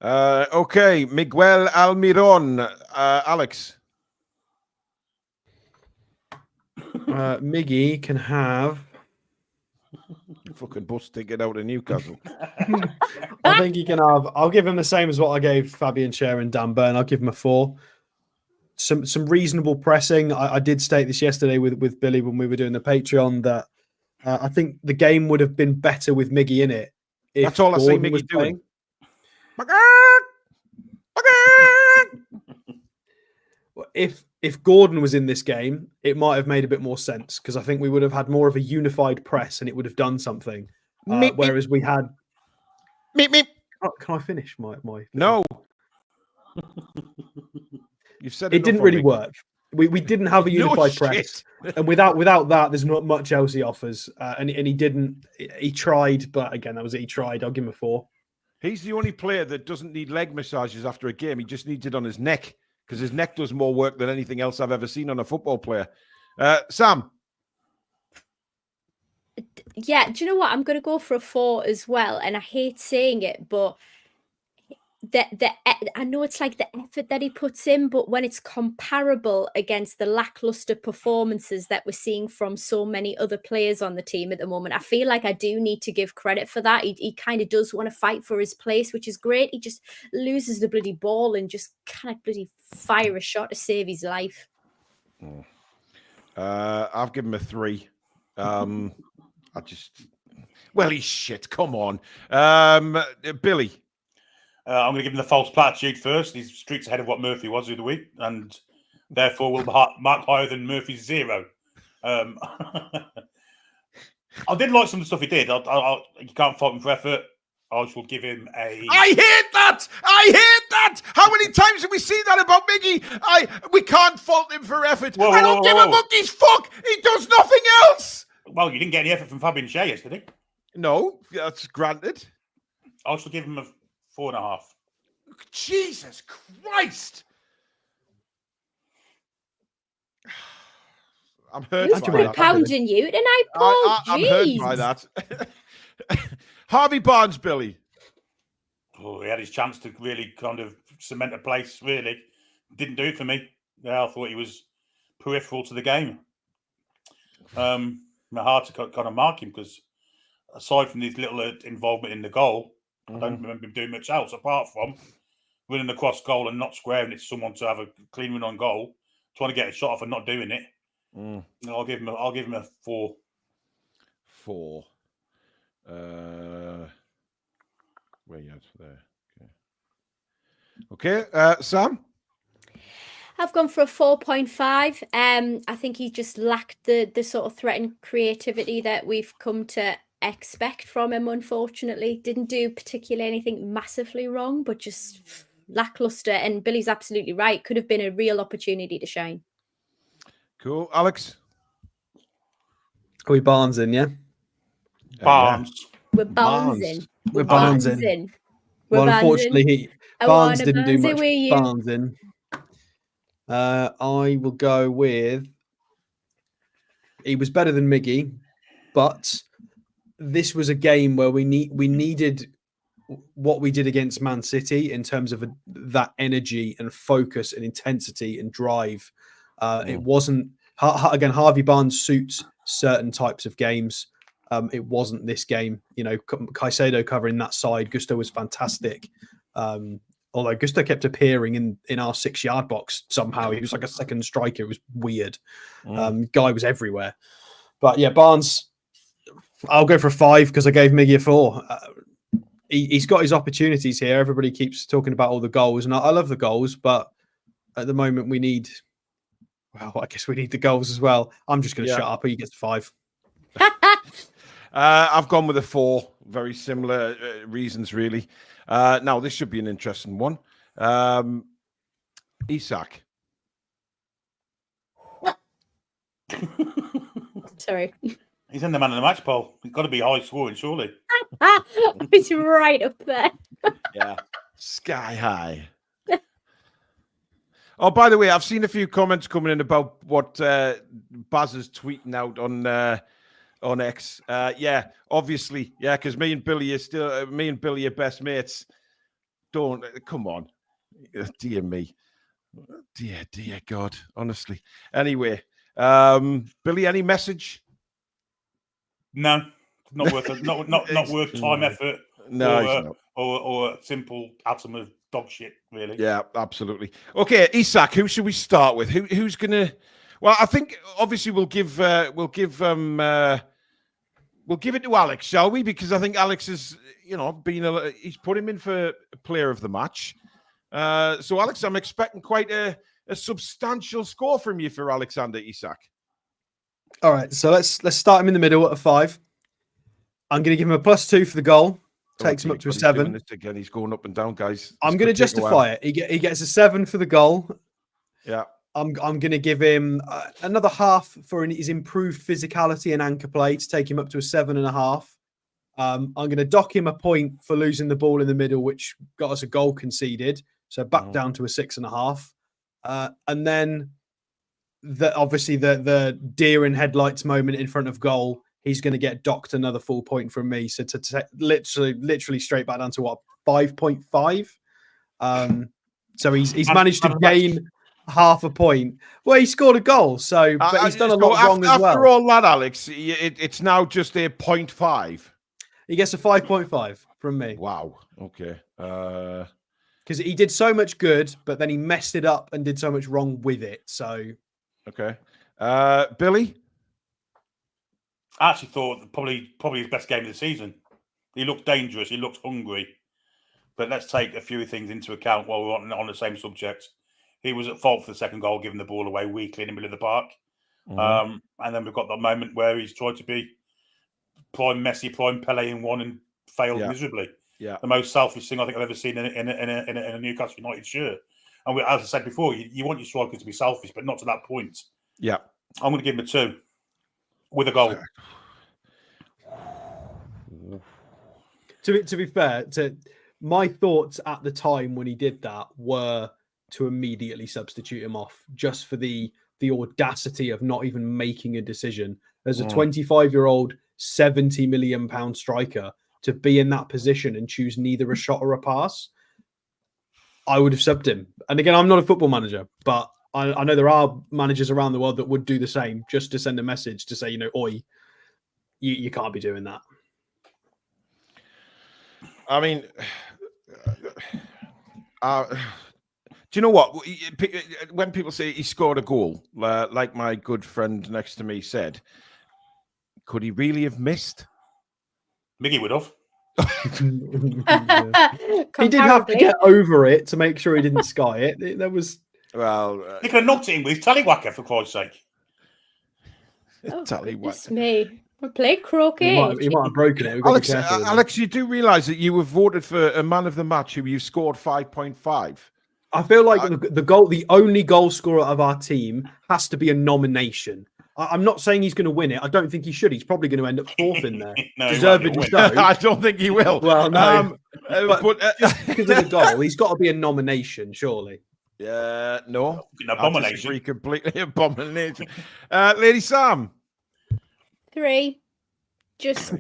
Okay, Miguel Almiron. Alex. Miggy can have. Fucking bus ticket out of Newcastle. I think he can have. I'll give him the same as what I gave Fabian Schär and Dan Burn. I'll give him a 4. Some reasonable pressing. I did state this yesterday with Billy when we were doing the Patreon that I think the game would have been better with Miggy in it. That's all I see Miggy doing. If Gordon was in this game, it might have made a bit more sense because I think we would have had more of a unified press and it would have done something. Whereas we had. Oh, can I finish my? No. You've said it didn't really work. We didn't have a unified press, and without that, there's not much else he offers. And he didn't. He tried, but again, that was it. He tried. I'll give him a 4. He's the only player that doesn't need leg massages after a game. He just needs it on his neck because his neck does more work than anything else I've ever seen on a football player. Sam. Yeah, do you know what? I'm going to go for a 4 as well, and I hate saying it, but. I know it's like the effort that he puts in, but when it's comparable against the lackluster performances that we're seeing from so many other players on the team at the moment, I feel like I do need to give credit for that. He kind of does want to fight for his place, which is great. He just loses the bloody ball and just can't bloody fire a shot to save his life. I've given him a 3. Well, he's shit. Come on. Billy. I'm going to give him the false platitude first. He's streets ahead of what Murphy was the other week, and therefore will mark higher than Murphy's 0. I did like some of the stuff he did. You can't fault him for effort. I just will give him a. I hate that. How many times have we seen that about Miggy? We can't fault him for effort. I don't give a monkey's fuck. He does nothing else. Well, you didn't get any effort from Fabian Schär yesterday. No, that's granted. I shall give him a 4.5. Jesus Christ! I'm hurt by that. Pounding you tonight, Paul. I'm hurt by that. Harvey Barnes, Billy. Oh, he had his chance to really kind of cement a place. Really, didn't do it for me. Yeah, I thought he was peripheral to the game. My heart to kind of mark him because aside from his little involvement in the goal. I don't remember him doing much else apart from running across goal and not squaring it to someone to have a clean run on goal, trying to get a shot off and not doing it. I'll give him a 4. 4. Where you at there? Okay. Sam. I've gone for a 4.5. I think he just lacked the sort of threat and creativity that we've come to expect from him. Unfortunately, didn't do particularly anything massively wrong, but just lackluster. And Billy's absolutely right. Could have been a real opportunity to shine. Cool, Alex. Are we Barnes in? Yeah, Barnes. We're Barnes in. We're Barnes in. Well, unfortunately, Barnes didn't do much. Barnes in. I will go with. He was better than Miggy, but this was a game where we needed what we did against Man City in terms of that energy and focus and intensity and drive. It wasn't again. Harvey Barnes suits certain types of games. It wasn't this game. You know, Caicedo covering that side. Gusto was fantastic. Although Gusto kept appearing in our 6-yard box somehow. He was like a second striker. It was weird. Guy was everywhere. But yeah, Barnes. I'll go for a 5 because I gave Miggy a 4. He's got his opportunities here. Everybody keeps talking about all the goals, and I love the goals, but at the moment we need. Well, I guess we need the goals as well. I'm just going to shut up. He gets 5. I've gone with a 4. Very similar reasons, really. Now, this should be an interesting one. Isak. Sorry. He's in the man of the match poll. He's got to be high scoring, surely. It's right up there. Yeah. Sky high. Oh, by the way, I've seen a few comments coming in about what Baz is tweeting out on X. Yeah, obviously, yeah, because me and Billy are best mates. Don't come on, dear me, dear God, honestly. Anyway, Billy, any message? No, not worth it. Not worth time, effort. No, or a simple atom of dog shit, really. Yeah, absolutely. Okay, Isak, who should we start with? Who's gonna? Well, I think obviously we'll give it to Alex, shall we? Because I think Alex is, he's put him in for player of the match. So Alex, I'm expecting quite a substantial score from you for Alexander Isak. All right, so let's start him in the middle at a 5. I'm going to give him a +2 for the goal. Takes him up to a 7. This again. He's going up and down, guys. I'm going to justify it. He gets a 7 for the goal. Yeah. I'm going to give him another half for his improved physicality and anchor play to take him up to a 7.5. I'm going to dock him a point for losing the ball in the middle, which got us a goal conceded. So back down to a 6.5. And then obviously the deer in headlights moment in front of goal. He's going to get docked another full point from me. So to literally straight back down to what, 5.5. So he's managed to gain half a point. Well, he scored a goal, so but he's done a lot wrong as well. After all that, Alex, it's now just a 0.5. He gets a 5.5 from me. Wow. Okay. Because he did so much good, but then he messed it up and did so much wrong with it. So okay. Billy? I actually thought probably his best game of the season. He looked dangerous. He looked hungry. But let's take a few things into account while we're on the same subject. He was at fault for the second goal, giving the ball away weakly in the middle of the park. And then we've got that moment where he's tried to be prime Messi, prime Pele in one and failed miserably. Yeah, the most selfish thing I think I've ever seen in a Newcastle United shirt. And as I said before, you want your strikers to be selfish, but not to that point. Yeah, I'm going to give him a 2 with a goal. To be fair, my thoughts at the time when he did that were to immediately substitute him off, just for the audacity of not even making a decision as a 25-year-old, £70 million striker to be in that position and choose neither a shot or a pass. I would have subbed him. And again, I'm not a football manager, but I know there are managers around the world that would do the same, just to send a message to say, oi, you can't be doing that. I mean, do you know what? When people say he scored a goal, like my good friend next to me said, could he really have missed? Miggy would have. He did have to get over it to make sure he didn't sky it. There was... Well, he could have knocked it in with his tallywhacker, for Christ's sake. Goodness me. We played croquet. He might have broken it. Alex, you do realise that you have voted for a man of the match who you scored 5.5. I feel like the only goal scorer of our team has to be a nomination. I'm not saying he's going to win it. I don't think he should. He's probably going to end up 4th in there. No, deservedly so. I don't think he will. Well, no. But just because of the goal, he's got to be a nomination, surely. Yeah, no. Abomination. I disagree completely. Abomination. Lady Sam. 3. Just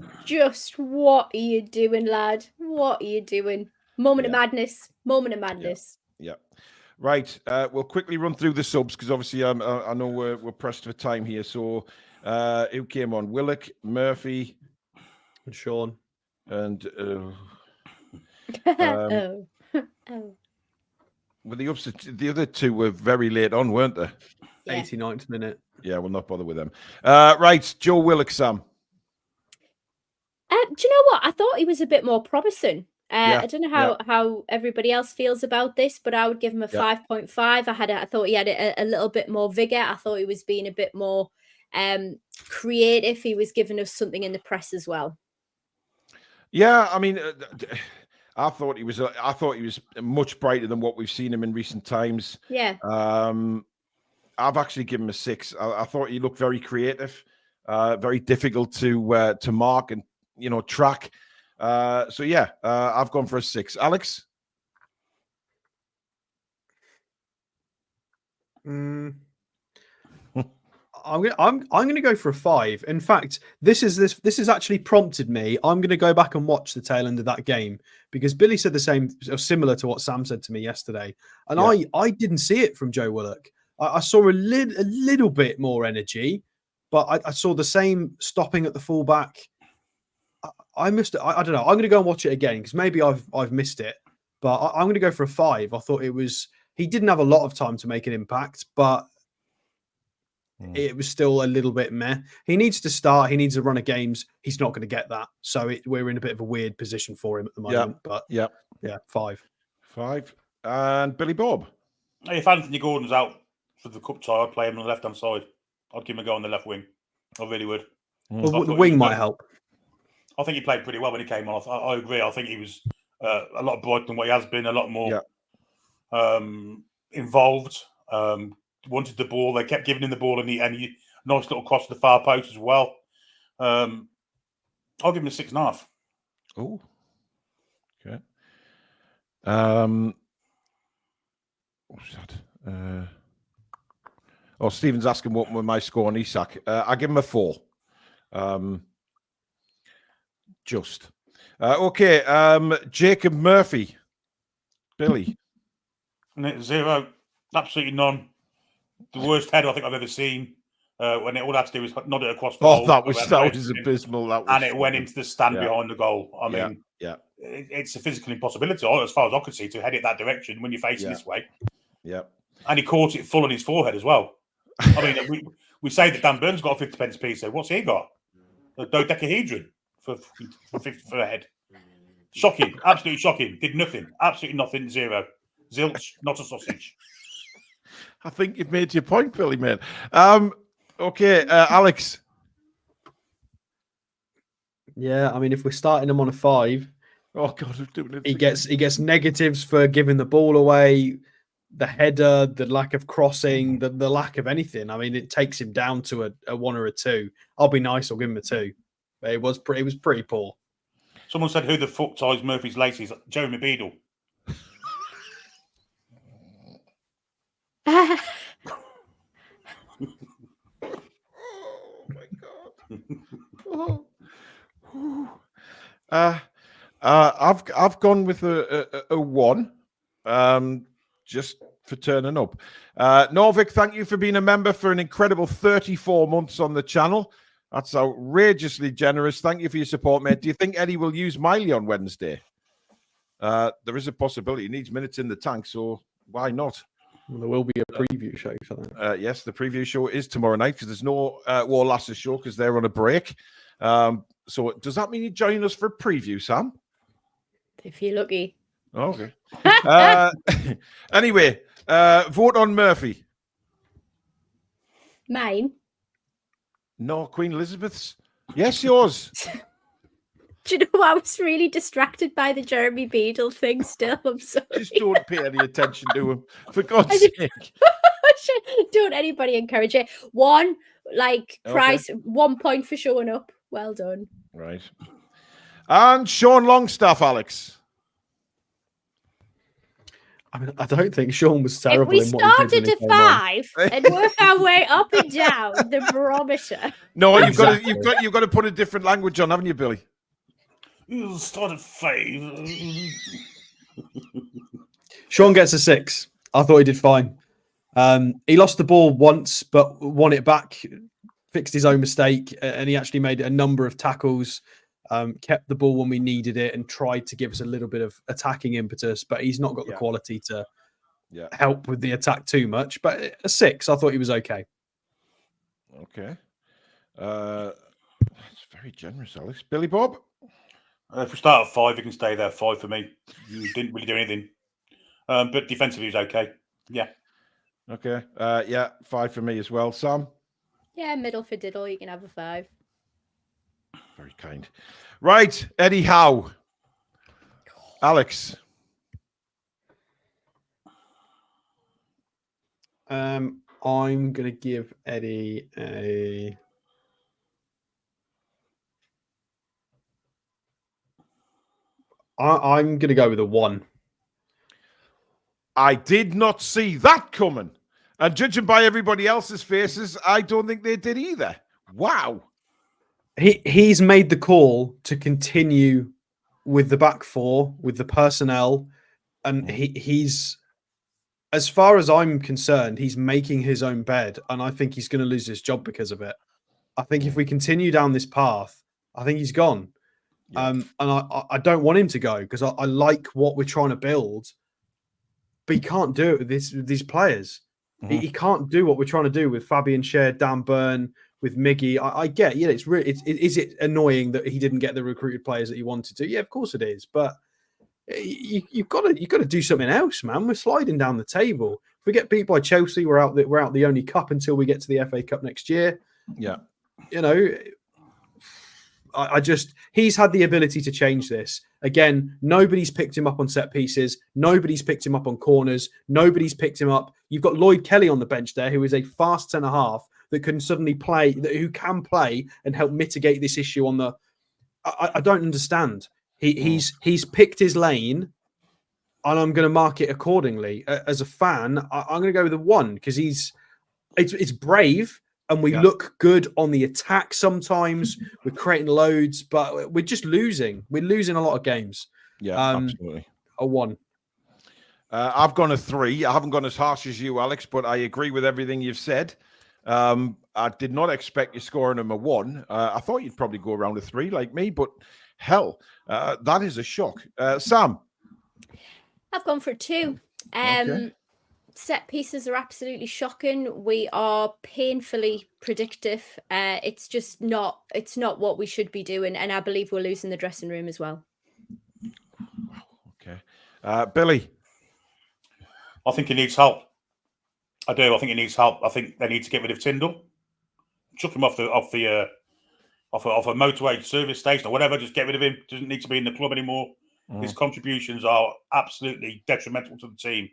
what are you doing, lad? What are you doing? Moment of madness. Yeah. Right. We'll quickly run through the subs because obviously I know we're pressed for time here. So who came on? Willock, Murphy, and Sean, and well, the other two were very late on, weren't they? Yeah. 89th minute. Yeah, we'll not bother with them. Right, Joe Willock, Sam. Do you know what? I thought he was a bit more promising. I don't know how everybody else feels about this, but I would give him a 5.5. I thought he had a little bit more vigor. I thought he was being a bit more Creative. He was giving us something in the press as well. Yeah, I mean, I thought he was much brighter than what we've seen him in recent times. Yeah. I've actually given him a 6. I thought he looked very creative, very difficult to mark and track. So yeah, I've gone for a 6. Alex? I'm gonna go for a 5. In fact, this has actually prompted me. I'm gonna go back and watch the tail end of that game because Billy said the same, or similar to what Sam said to me yesterday, and I didn't see it from Joe Willock. I saw a little bit more energy, but I saw the same stopping at the fullback. I missed it. I don't know. I'm going to go and watch it again because maybe I've missed it. But I'm going to go for a 5. I thought he didn't have a lot of time to make an impact, but it was still a little bit meh. He needs to start. He needs a run of games. He's not going to get that. So we're in a bit of a weird position for him at the moment. But yeah, 5. 5. And Billy Bob? If Anthony Gordon's out for the cup tie, I'd play him on the left-hand side. I'd give him a go on the left wing. I really would. Well, the wing might help. I think he played pretty well when he came on. I agree. I think he was a lot brighter than what he has been, a lot more involved. Wanted the ball. They kept giving him the ball, and he nice little cross to the far post as well. I'll give him a 6.5. Oh, okay. What's that? Stephen's asking what was my score on Isak. I give him a 4. Just. Okay. Jacob Murphy. Billy. 0. Absolutely none. The worst header I think I've ever seen. When all I had to do was nod it across the goal. That was abysmal. And it went into the stand behind the goal. I mean, it's a physical impossibility, as far as I could see, to head it that direction when you're facing this way. Yeah. And he caught it full on his forehead as well. I mean, we say that Dan Burns got a 50 pence piece. So what's he got? A dodecahedron for a head. Shocking. Absolutely shocking. Did nothing. Absolutely nothing. 0. Zilch. Not a sausage. I think you've made your point, Billy, man. Okay, Alex. Yeah, I mean, if we're starting him on a 5, oh god, I'm doing it. He gets negatives for giving the ball away, the header, the lack of crossing, the lack of anything. I mean, it takes him down to a 1 or a 2. I'll be nice. I'll give him a 2. But it was pretty poor. Someone said, "Who the fuck ties Murphy's laces?" Jeremy Beadle. Oh my god. I've gone with a 1. Just for turning up. Norvik, thank you for being a member for an incredible 34 months on the channel. That's outrageously generous. Thank you for your support, mate. Do you think Eddie will use Miley on Wednesday? There is a possibility. He needs minutes in the tank, so why not? Well, there will be a preview show for that. Yes, the preview show is tomorrow night because there's no War Lasses show because they're on a break. So does that mean you join us for a preview, Sam? If you're lucky. Okay. Anyway, vote on Murphy. Mine? No, Queen Elizabeth's. Yes, yours. Do you know what? I was really distracted by the Jeremy Beadle thing still. I'm sorry. Just don't pay any attention to him, for God's sake. Don't anybody encourage it. 1, price, 1 point for showing up. Well done. Right. And Sean Longstaff, Alex. I mean, I don't think Sean was terrible. If we started at 5 and work our way up and down the barometer. No, you've got to put a different language on, haven't you, Billy? You start at 5. Sean gets a 6. I thought he did fine. He lost the ball once, but won it back, fixed his own mistake, and he actually made a number of tackles, kept the ball when we needed it, and tried to give us a little bit of attacking impetus, but he's not got the quality to help with the attack too much. But a 6, I thought he was okay. Okay. That's very generous, Alex. Billy Bob? If we start at 5, you can stay there. 5 for me. You didn't really do anything. But defensively, he was okay. Yeah. Okay. 5 for me as well. Sam? Yeah, middle for diddle. You can have a 5. Very kind. Right, Eddie Howe. Alex. I'm going to give Eddie a... I'm going to go with a 1. I did not see that coming. And judging by everybody else's faces, I don't think they did either. Wow. He's made the call to continue with the back 4, with the personnel. And he's, as far as I'm concerned, he's making his own bed. And I think he's going to lose his job because of it. I think if we continue down this path, I think he's gone. Yeah. And I don't want him to go because I like what we're trying to build. But he can't do it with these players. He can't do what we're trying to do with Fabian Scher, Dan Burn, with Miggy. I get, yeah, it's really, is it annoying that he didn't get the recruited players that he wanted to? Yeah, of course it is. But you've got to do something else, man. We're sliding down the table. If we get beat by Chelsea, we're out the only cup until we get to the FA Cup next year. Yeah, you know, he's had the ability to change this. Again, nobody's picked him up on set pieces. Nobody's picked him up on corners. Nobody's picked him up. You've got Lloyd Kelly on the bench there, who is a fast centre-half that can suddenly play, who can play and help mitigate this issue on the... I don't understand. He's picked his lane, and I'm going to mark it accordingly. As a fan, I'm going to go with a 1 because it's brave. And we look good on the attack sometimes. We're creating loads, but we're just losing. We're losing a lot of games. Yeah, absolutely. A 1. I've gone a 3. I haven't gone as harsh as you, Alex, but I agree with everything you've said. I did not expect you scoring him a 1. I thought you'd probably go around a 3 like me, but hell, that is a shock. Sam? I've gone for a 2. Okay. Set pieces are absolutely shocking. We are painfully predictive. It's just not. It's not what we should be doing, and I believe we're losing the dressing room as well. Okay, Billy. I think he needs help. I do. I think he needs help. I think they need to get rid of Tyndall, chuck him off a motorway service station or whatever. Just get rid of him. Doesn't need to be in the club anymore. His contributions are absolutely detrimental to the team.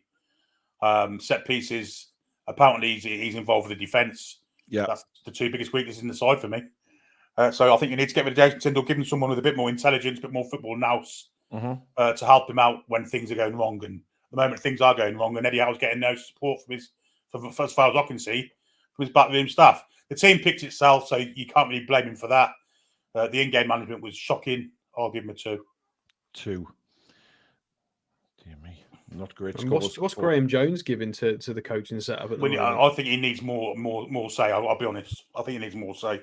Set pieces, apparently he's involved with the defence. Yeah, that's the 2 biggest weaknesses in the side for me. So I think you need to get rid of Jason Tyndall, give him someone with a bit more intelligence, a bit more football nous to help him out when things are going wrong. And at the moment things are going wrong, and Eddie Howe's getting no support from as far as I can see, from his backroom staff. The team picked itself, so you can't really blame him for that. The in-game management was shocking. I'll give him a 2. 2. Dear me. Not great. What's Graham Jones giving to the coaching setup at the moment? I think he needs more say. I'll be honest. I think he needs more say.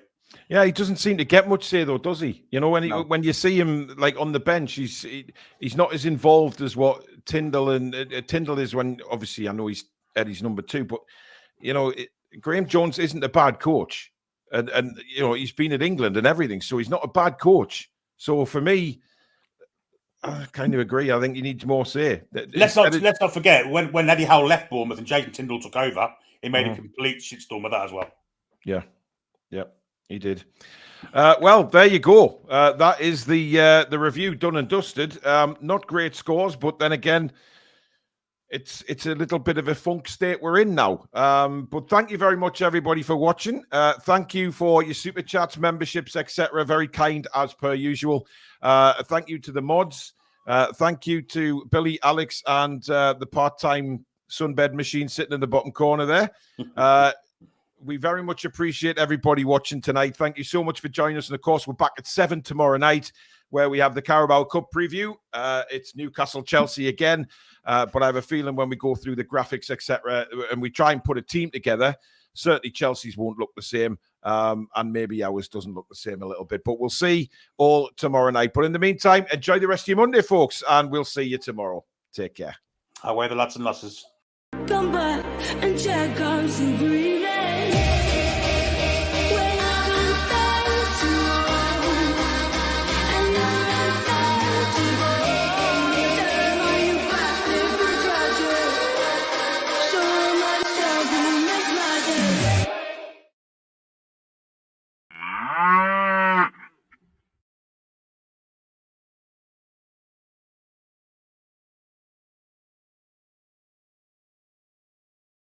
Yeah, he doesn't seem to get much say though, does he? You know, when you see him like on the bench, he's not as involved as what Tyndall is. When obviously I know he's Eddie's number 2, but you know Graham Jones isn't a bad coach, and you know he's been at England and everything, so he's not a bad coach. So for me, I kind of agree. I think he needs more say. Let's not forget when Eddie Howe left Bournemouth and Jason Tyndall took over, he made a complete shitstorm of that as well. Yeah, he did. Well, there you go. That is the review done and dusted. Not great scores, but then again, it's a little bit of a funk state we're in now. But thank you very much, everybody, for watching. Thank you for your super chats, memberships, etc. Very kind as per usual. Thank you to the mods. Thank you to Billy, Alex, and the part-time sunbed machine sitting in the bottom corner there. We very much appreciate everybody watching tonight. Thank you so much for joining us. And of course, we're back at 7 tomorrow night, where we have the Carabao Cup preview. It's Newcastle Chelsea again. But I have a feeling when we go through the graphics, etc., and we try and put a team together, certainly Chelsea's won't look the same. And maybe ours doesn't look the same a little bit. But we'll see all tomorrow night. But in the meantime, enjoy the rest of your Monday, folks. And we'll see you tomorrow. Take care. Away the lads and lasses. Come back and check out some green.